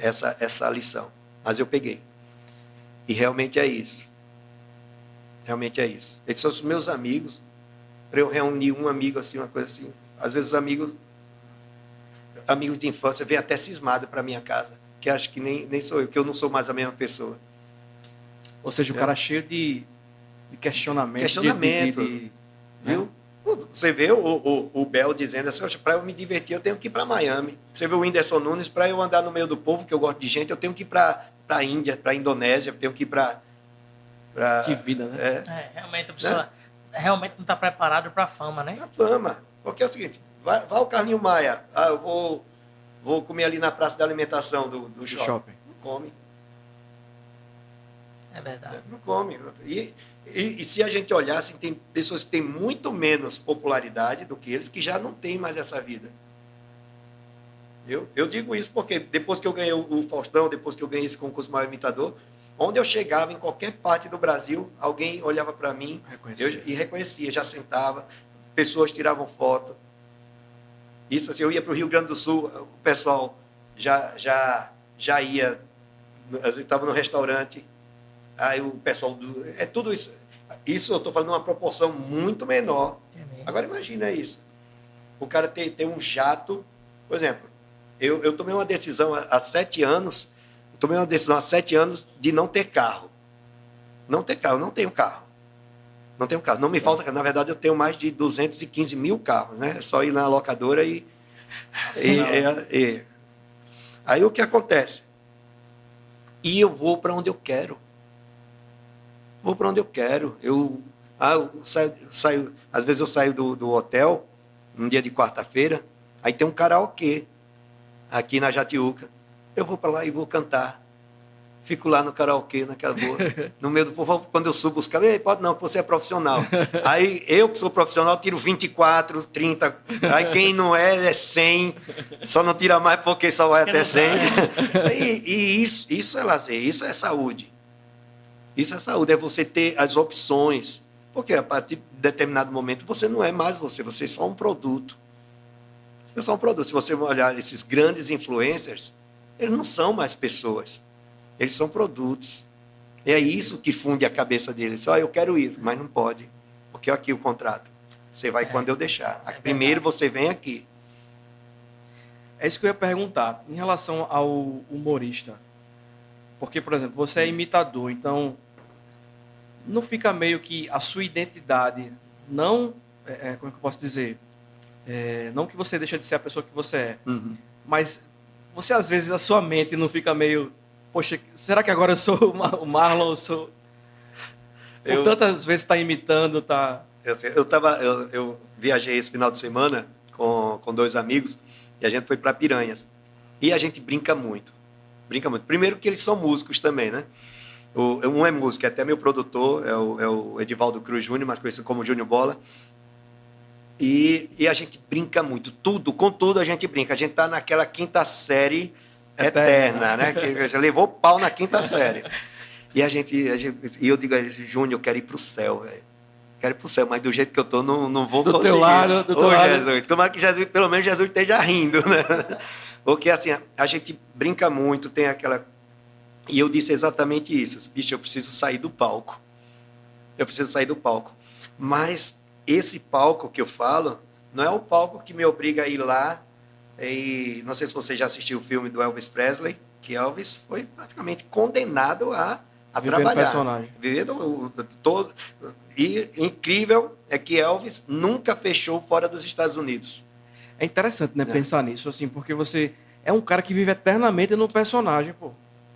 essa lição, mas eu peguei. E realmente é isso. Realmente é isso. Eles são os meus amigos. Para eu reunir um amigo assim, uma coisa assim. Às vezes os amigos de infância vêm até cismado para minha casa, que acho que nem sou eu, que eu não sou mais a mesma pessoa. Ou seja, o cara cheio de questionamento. Questionamento. Viu? Né? Você vê o Bel dizendo assim, para eu me divertir, eu tenho que ir para Miami. Você vê o Whindersson Nunes, para eu andar no meio do povo, que eu gosto de gente, eu tenho que ir para a Índia, para a Indonésia, eu tenho que ir para... Que vida, né? Realmente a pessoa realmente não está preparado para a fama, né? A fama. Porque é o seguinte, vai o Carlinho Maia, eu vou comer ali na praça da alimentação do shopping. Não come. É verdade. Não come. E se a gente olhar, assim, tem pessoas que têm muito menos popularidade do que eles, que já não têm mais essa vida. Eu digo isso porque depois que eu ganhei o Faustão, depois que eu ganhei esse concurso maior imitador, onde eu chegava, em qualquer parte do Brasil, alguém olhava para mim e reconhecia, já sentava, pessoas tiravam foto. Isso assim, eu ia para o Rio Grande do Sul, o pessoal já ia, às vezes estava no restaurante, aí o pessoal... É tudo isso. Isso eu estou falando uma proporção muito menor. Agora imagina isso. O cara ter um jato, por exemplo, eu tomei uma decisão há 7 anos, de não ter carro. Não ter carro, não tenho carro. Não tenho carro. Não me falta, na verdade, eu tenho mais de 215 mil carros, né? É só ir na locadora Aí o que acontece? E eu vou para onde eu quero. Vou para onde eu quero. Eu saio, às vezes eu saio do hotel, um dia de quarta-feira, aí tem um karaokê aqui na Jatiuca. Eu vou para lá e vou cantar. Fico lá no karaokê, naquela boa, no meio do povo. Quando eu subo os caras, pode não, você é profissional. Aí eu que sou profissional, tiro 24, 30. Aí quem não é 100. Só não tira mais porque só vai até 100. E isso é lazer, isso é saúde. Isso é saúde, é você ter as opções. Porque a partir de determinado momento você não é mais você é só um produto. Você é só um produto. Se você olhar esses grandes influencers, eles não são mais pessoas. Eles são produtos. E é isso que funde a cabeça deles. Eu quero ir, mas não pode. Porque aqui o contrato. Você vai quando eu deixar. Primeiro você vem aqui. É isso que eu ia perguntar. Em relação ao humorista. Porque, por exemplo, você é imitador, então não fica meio que a sua identidade não... como é que eu posso dizer? Não que você deixa de ser a pessoa que você é. Uhum. Mas você, às vezes, a sua mente não fica meio... Poxa, será que agora eu sou o Marlon? Por tantas vezes está imitando, tá... Eu viajei esse final de semana com 2 amigos e a gente foi para Piranhas. E a gente brinca muito. Brinca muito. Primeiro que eles são músicos também, né? Um é músico, é até meu produtor, é o Edivaldo Cruz Júnior, mais conhecido como Júnior Bola. E a gente brinca muito. Com tudo a gente brinca. A gente tá naquela 5ª série eterna, né? Que já levou pau na 5ª série. E eu digo a eles, Júnior, eu quero ir pro céu, velho. Quero ir pro céu, mas do jeito que eu tô, não vou conseguir. Do teu lado. Jesus, tomara que Jesus, pelo menos Jesus esteja rindo, né? Porque assim, a gente brinca muito, tem aquela... E eu disse exatamente isso. Bicho, eu preciso sair do palco. Mas esse palco que eu falo, não é o palco que me obriga a ir lá. E não sei se você já assistiu o filme do Elvis Presley, que Elvis foi praticamente condenado a trabalhar. Personagem. Todo. E incrível é que Elvis nunca fechou fora dos Estados Unidos. É interessante, né, pensar nisso, assim, porque você é um cara que vive eternamente no personagem, pô.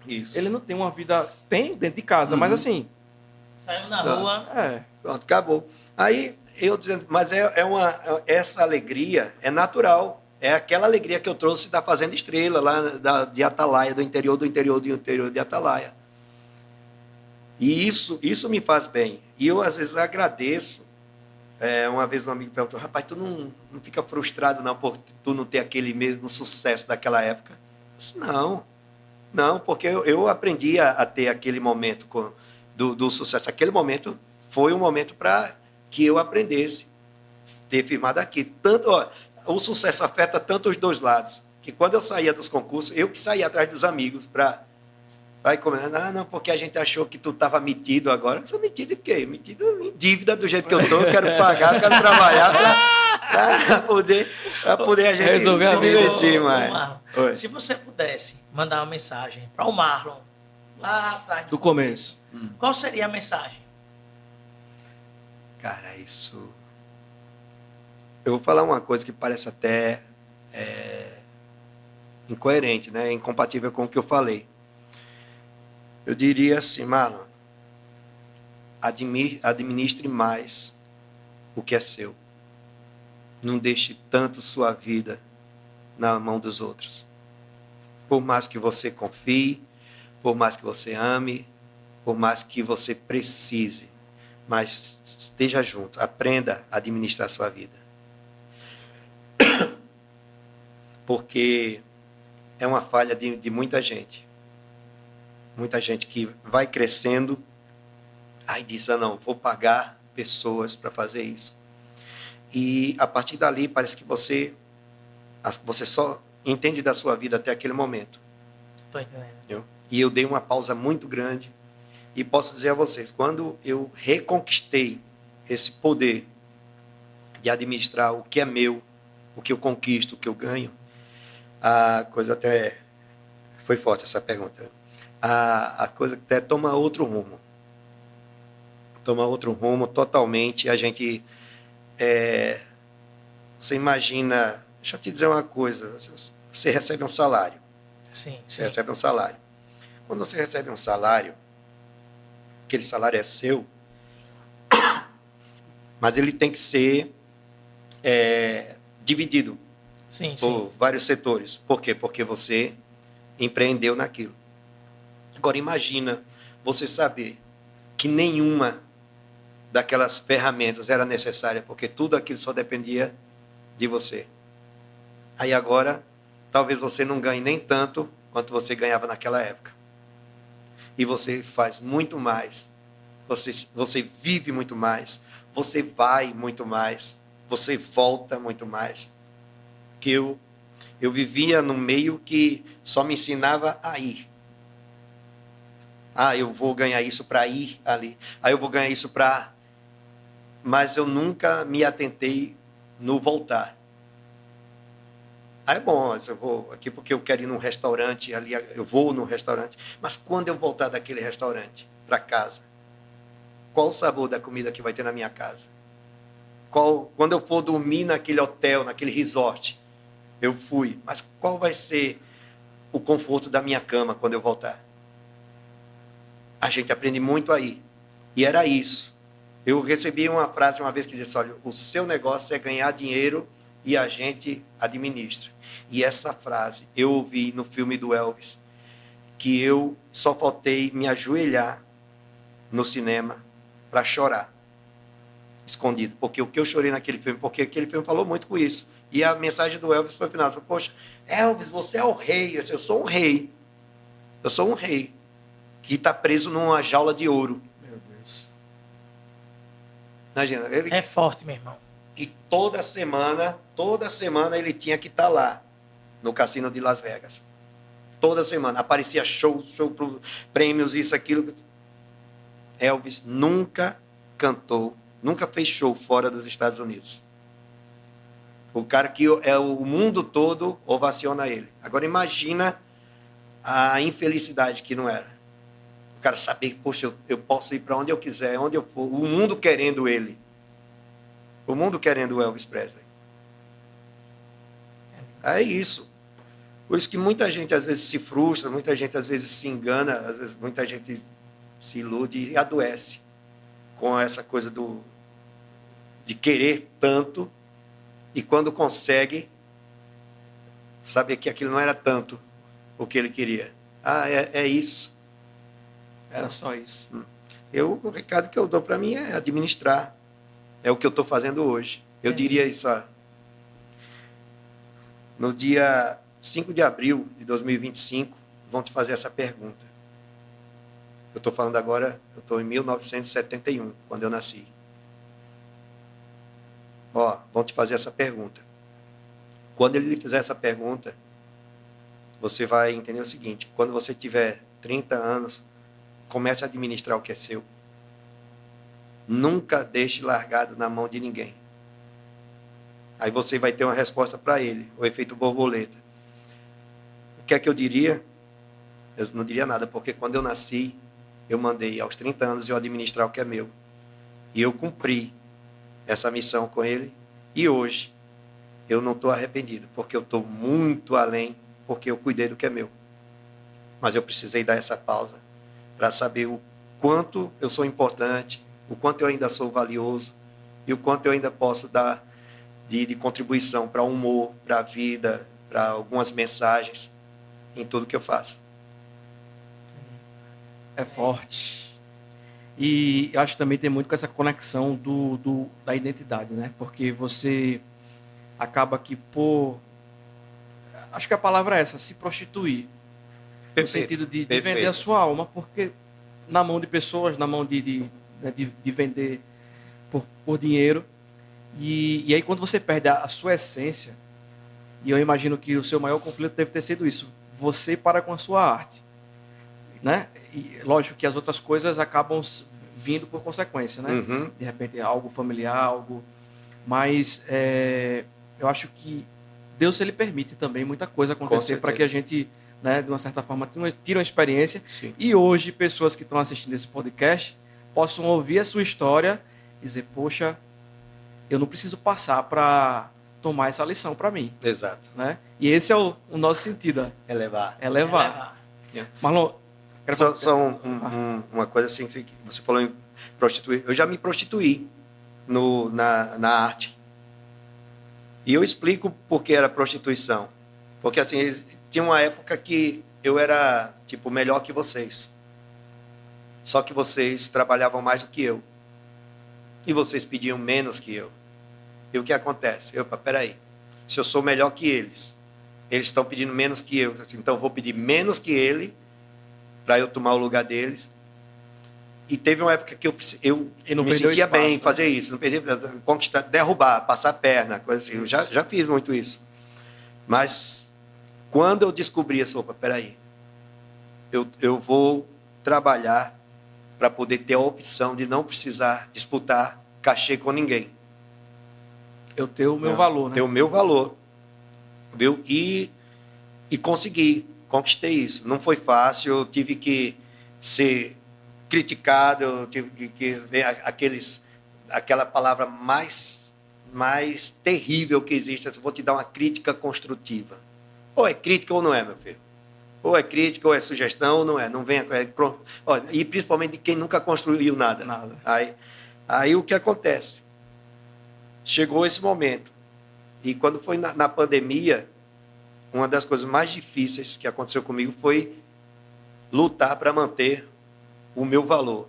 Isso. Ele não tem uma vida... Tem dentro de casa, mas assim... Saiu na rua... Pronto, acabou. Aí, eu dizendo... Mas essa alegria é natural. É aquela alegria que eu trouxe da Fazenda Estrela, lá de Atalaia, do interior de Atalaia. E isso me faz bem. E eu, às vezes, agradeço. Uma vez um amigo perguntou, rapaz, tu não fica frustrado não por tu não ter aquele mesmo sucesso daquela época? Eu disse, não, porque eu aprendi a ter aquele momento do sucesso. Aquele momento foi um momento para que eu aprendesse ter firmado aqui. Tanto, o sucesso afeta tanto os 2 lados, que quando eu saía dos concursos, eu que saía atrás dos amigos para vai comendo, não, porque a gente achou que tu estava metido agora. Eu sou metido em quê? Metido em dívida do jeito que eu estou, quero pagar, quero trabalhar para poder a gente resolver se a vida. divertir mais. Marlon, se você pudesse mandar uma mensagem para o Marlon, lá atrás Do começo. qual seria a mensagem? Cara, isso... Eu vou falar uma coisa que parece até incoerente, né? Incompatível com o que eu falei. Eu diria assim, Marlon, administre mais o que é seu. Não deixe tanto sua vida na mão dos outros. Por mais que você confie, por mais que você ame, por mais que você precise, mas esteja junto, aprenda a administrar a sua vida. Porque é uma falha de muita gente. Muita gente que vai crescendo, aí diz, não, vou pagar pessoas para fazer isso. E a partir dali parece que você só entende da sua vida até aquele momento. Estou entendendo. Entendeu? E eu dei uma pausa muito grande e posso dizer a vocês, quando eu reconquistei esse poder de administrar o que é meu, o que eu conquisto, o que eu ganho, a coisa até... Foi forte essa pergunta. A coisa até toma outro rumo. Toma outro rumo totalmente. A gente... você imagina... Deixa eu te dizer uma coisa. Você recebe um salário. Sim. Você recebe um salário. Quando você recebe um salário, aquele salário é seu, mas ele tem que ser dividido por vários setores. Por quê? Porque você empreendeu naquilo. Agora, imagina você saber que nenhuma daquelas ferramentas era necessária, porque tudo aquilo só dependia de você. Aí agora, talvez você não ganhe nem tanto quanto você ganhava naquela época. E você faz muito mais. Você vive muito mais. você vai muito mais, você volta muito mais. Que eu vivia num meio que só me ensinava a ir. Ah, eu vou ganhar isso para ir ali. Ah, eu vou ganhar isso para... Mas eu nunca me atentei no voltar. Ah, é bom, mas eu vou aqui porque eu quero ir num restaurante, ali eu vou num restaurante. Mas quando eu voltar daquele restaurante para casa, qual o sabor da comida que vai ter na minha casa? Quando eu for dormir naquele hotel, naquele resort, eu fui. Mas qual vai ser o conforto da minha cama quando eu voltar? A gente aprende muito aí. E era isso. Eu recebi uma frase uma vez que dizia, olha, o seu negócio é ganhar dinheiro e a gente administra. E essa frase eu ouvi no filme do Elvis, que eu só faltei me ajoelhar no cinema para chorar, escondido. Porque o que eu chorei naquele filme, porque aquele filme falou muito com isso. E a mensagem do Elvis foi final, poxa, Elvis, você é o rei. Eu sou um rei. Eu sou um rei que está preso numa jaula de ouro. Meu Deus. Imagina, ele... É forte, meu irmão. E toda semana ele tinha que estar lá, no cassino de Las Vegas. Toda semana. Aparecia show, prêmios, isso, aquilo. Elvis nunca cantou, nunca fez show fora dos Estados Unidos. O cara que o mundo todo ovaciona ele. Agora imagina a infelicidade que não era. O cara saber que, poxa, eu posso ir para onde eu quiser, onde eu for. O mundo querendo ele. O mundo querendo o Elvis Presley. É isso. Por isso que muita gente às vezes se frustra, muita gente às vezes se engana, às vezes muita gente se ilude e adoece com essa coisa de querer tanto e quando consegue saber que aquilo não era tanto o que ele queria. Ah, é isso. Era só isso. O recado que eu dou para mim é administrar. É o que eu estou fazendo hoje. Eu diria isso, olha, no dia 5 de abril de 2025, vão te fazer essa pergunta. Eu estou falando agora, eu estou em 1971, quando eu nasci. Vão te fazer essa pergunta. Quando ele lhe fizer essa pergunta, você vai entender o seguinte, quando você tiver 30 anos, comece a administrar o que é seu. Nunca deixe largado na mão de ninguém. Aí você vai ter uma resposta para ele, o efeito borboleta. O que é que eu diria? Eu não diria nada, porque quando eu nasci, eu mandei aos 30 anos eu administrar o que é meu. E eu cumpri essa missão com ele. E hoje, eu não estou arrependido, porque eu estou muito além, porque eu cuidei do que é meu. Mas eu precisei dar essa pausa para saber o quanto eu sou importante, o quanto eu ainda sou valioso e o quanto eu ainda posso dar de contribuição para o humor, para a vida, para algumas mensagens em tudo que eu faço. É forte. E eu acho que também tem muito com essa conexão da identidade, né? Porque você acaba que acho que a palavra é essa, se prostituir. No sentido de vender a sua alma, porque na mão de pessoas, na mão de vender por dinheiro. E aí quando você perde a sua essência, e eu imagino que o seu maior conflito deve ter sido isso, você para com a sua arte, né? E lógico que as outras coisas acabam vindo por consequência, né? Uhum. De repente algo familiar, algo... Mas eu acho que Deus, ele permite também muita coisa acontecer para que a gente, né, de uma certa forma, tire uma experiência. Sim. E hoje, pessoas que estão assistindo esse podcast possam ouvir a sua história e dizer, poxa, eu não preciso passar para tomar essa lição para mim. Exato. Né? E esse é o nosso sentido. Elevar. Levar. Marlon, Só uma coisa assim, que você falou em prostituir. Eu já me prostituí na arte. E eu explico por que era prostituição. Porque assim, tinha uma época que eu era tipo melhor que vocês. Só que vocês trabalhavam mais do que eu. E vocês pediam menos que eu. E o que acontece? Peraí, se eu sou melhor que eles estão pedindo menos que eu, então eu vou pedir menos que ele para eu tomar o lugar deles. E teve uma época que eu E não me perdeu sentia espaço, bem em né? fazer isso, não perder, conquistar, derrubar, passar a perna, coisa assim. Eu já fiz muito isso. Mas quando eu descobri essa, opa, peraí, eu vou trabalhar para poder ter a opção de não precisar disputar cachê com ninguém. Eu tenho o meu Não, valor, né? ter o meu valor, viu? E consegui, conquistei isso. Não foi fácil, eu tive que ser criticado, eu tive que ver aquela palavra mais terrível que existe. Eu vou te dar uma crítica construtiva. Ou é crítica ou não é, meu filho. Ou é crítica, ou é sugestão, ou não é. Não venha. Olha, e principalmente de quem nunca construiu nada. Nada. Aí o que acontece? Chegou esse momento. E quando foi na pandemia, uma das coisas mais difíceis que aconteceu comigo foi lutar para manter o meu valor,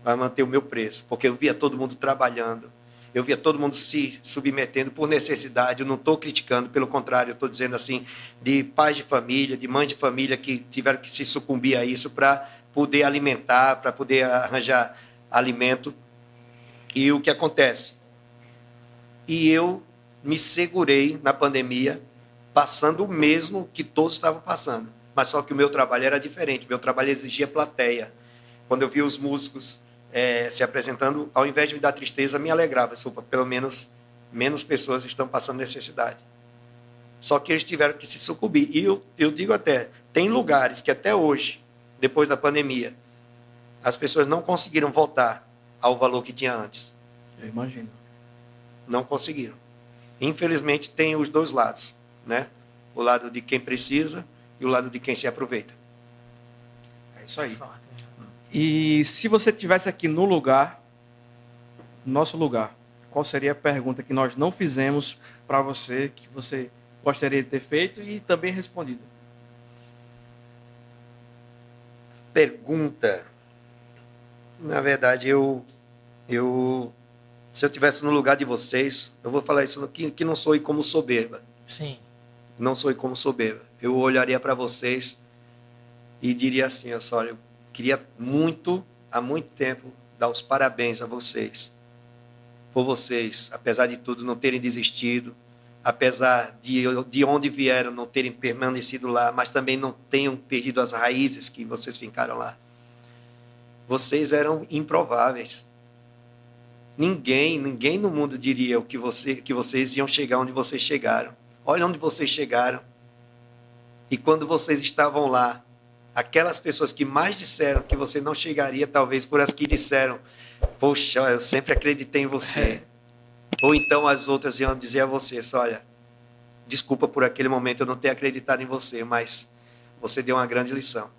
para manter o meu preço. Porque eu via todo mundo trabalhando, eu via todo mundo se submetendo por necessidade. Eu não estou criticando, pelo contrário, eu estou dizendo assim, de pais de família, de mães de família que tiveram que se sucumbir a isso para poder alimentar, para poder arranjar alimento. E o que acontece? E eu me segurei na pandemia, passando o mesmo que todos estavam passando. Mas só que o meu trabalho era diferente, meu trabalho exigia plateia. Quando eu via os músicos se apresentando, ao invés de me dar tristeza, me alegrava. Opa, pelo menos pessoas estão passando necessidade. Só que eles tiveram que se sucumbir. E eu digo até, tem lugares que até hoje, depois da pandemia, as pessoas não conseguiram voltar ao valor que tinha antes. Eu imagino. Não conseguiram. Infelizmente, tem os dois lados, né? O lado de quem precisa e o lado de quem se aproveita. É isso aí. Forte. E se você estivesse aqui no nosso lugar, qual seria a pergunta que nós não fizemos para você, que você gostaria de ter feito e também respondido? Pergunta. Na verdade, se eu estivesse no lugar de vocês, eu vou falar isso que não sou como soberba. Sim. Não sou como soberba. Eu olharia para vocês e diria assim, olha, eu queria muito, há muito tempo, dar os parabéns a vocês. Por vocês, apesar de tudo, não terem desistido, apesar de onde vieram, não terem permanecido lá, mas também não tenham perdido as raízes que vocês fincaram lá. Vocês eram improváveis. Ninguém no mundo diria que vocês iam chegar onde vocês chegaram. Olha onde vocês chegaram. E quando vocês estavam lá, aquelas pessoas que mais disseram que você não chegaria, talvez por as que disseram, poxa, eu sempre acreditei em você. Ou então as outras iam dizer a você, olha, desculpa por aquele momento eu não ter acreditado em você, mas você deu uma grande lição.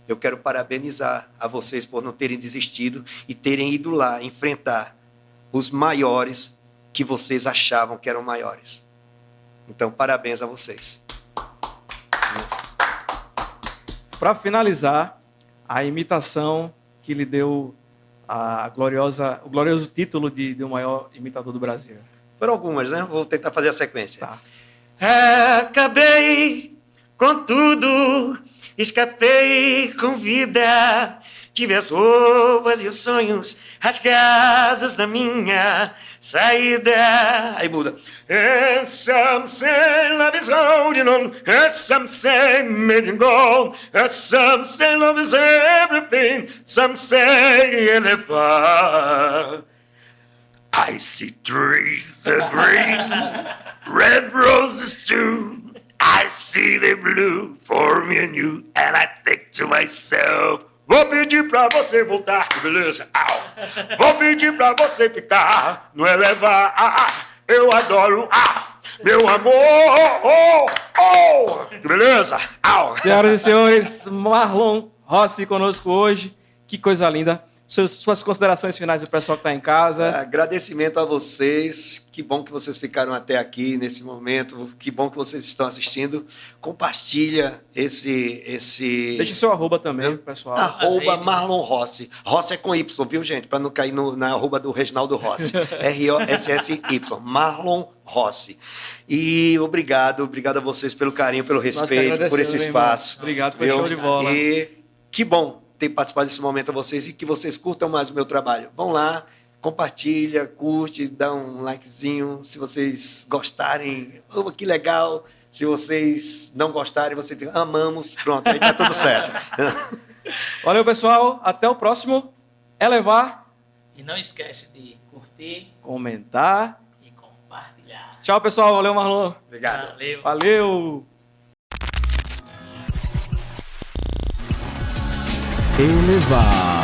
Eu quero parabenizar a vocês por não terem desistido e terem ido lá enfrentar os maiores que vocês achavam que eram maiores. Então, parabéns a vocês. Para finalizar, a imitação que lhe deu o glorioso título de o maior imitador do Brasil. Foram algumas, né? Vou tentar fazer a sequência. Tá. Acabei com tudo, escapei com vida. Tive as roupas e os sonhos rasgados da minha saída. Aí muda. And some say love is holding on, and some say making gold, and some say love is everything, some say never. I see trees of green, red roses too. I see the blue for me and you, and I think to myself, vou pedir pra você voltar, que beleza, au. Vou pedir pra você ficar, não é levar, eu adoro, meu amor, que beleza, au. Senhoras e senhores, Marlon Rossi conosco hoje. Que coisa linda. Suas considerações finais do pessoal que está em casa. Agradecimento a vocês. Que bom que vocês ficaram até aqui nesse momento. Que bom que vocês estão assistindo. Compartilha esse... Deixa seu arroba também, pessoal. Arroba Marlon Rossi. Rossi é com Y, viu, gente? Para não cair na arroba do Reginaldo Rossi. R-O-S-S-Y. Marlon Rossi. E obrigado a vocês pelo carinho, pelo respeito, por esse espaço. Obrigado, foi show de bola. E que bom ter participado desse momento a vocês e que vocês curtam mais o meu trabalho. Vão lá, compartilha, curte, dá um likezinho. Se vocês gostarem, oh, que legal. Se vocês não gostarem, vocês dizem, amamos, pronto, aí tá tudo certo. Valeu, pessoal. Até o próximo. Elevar, E não esquece de curtir comentar. e compartilhar. Tchau, pessoal. Valeu, Marlon. Obrigado. Valeu. Valeu. Elevar.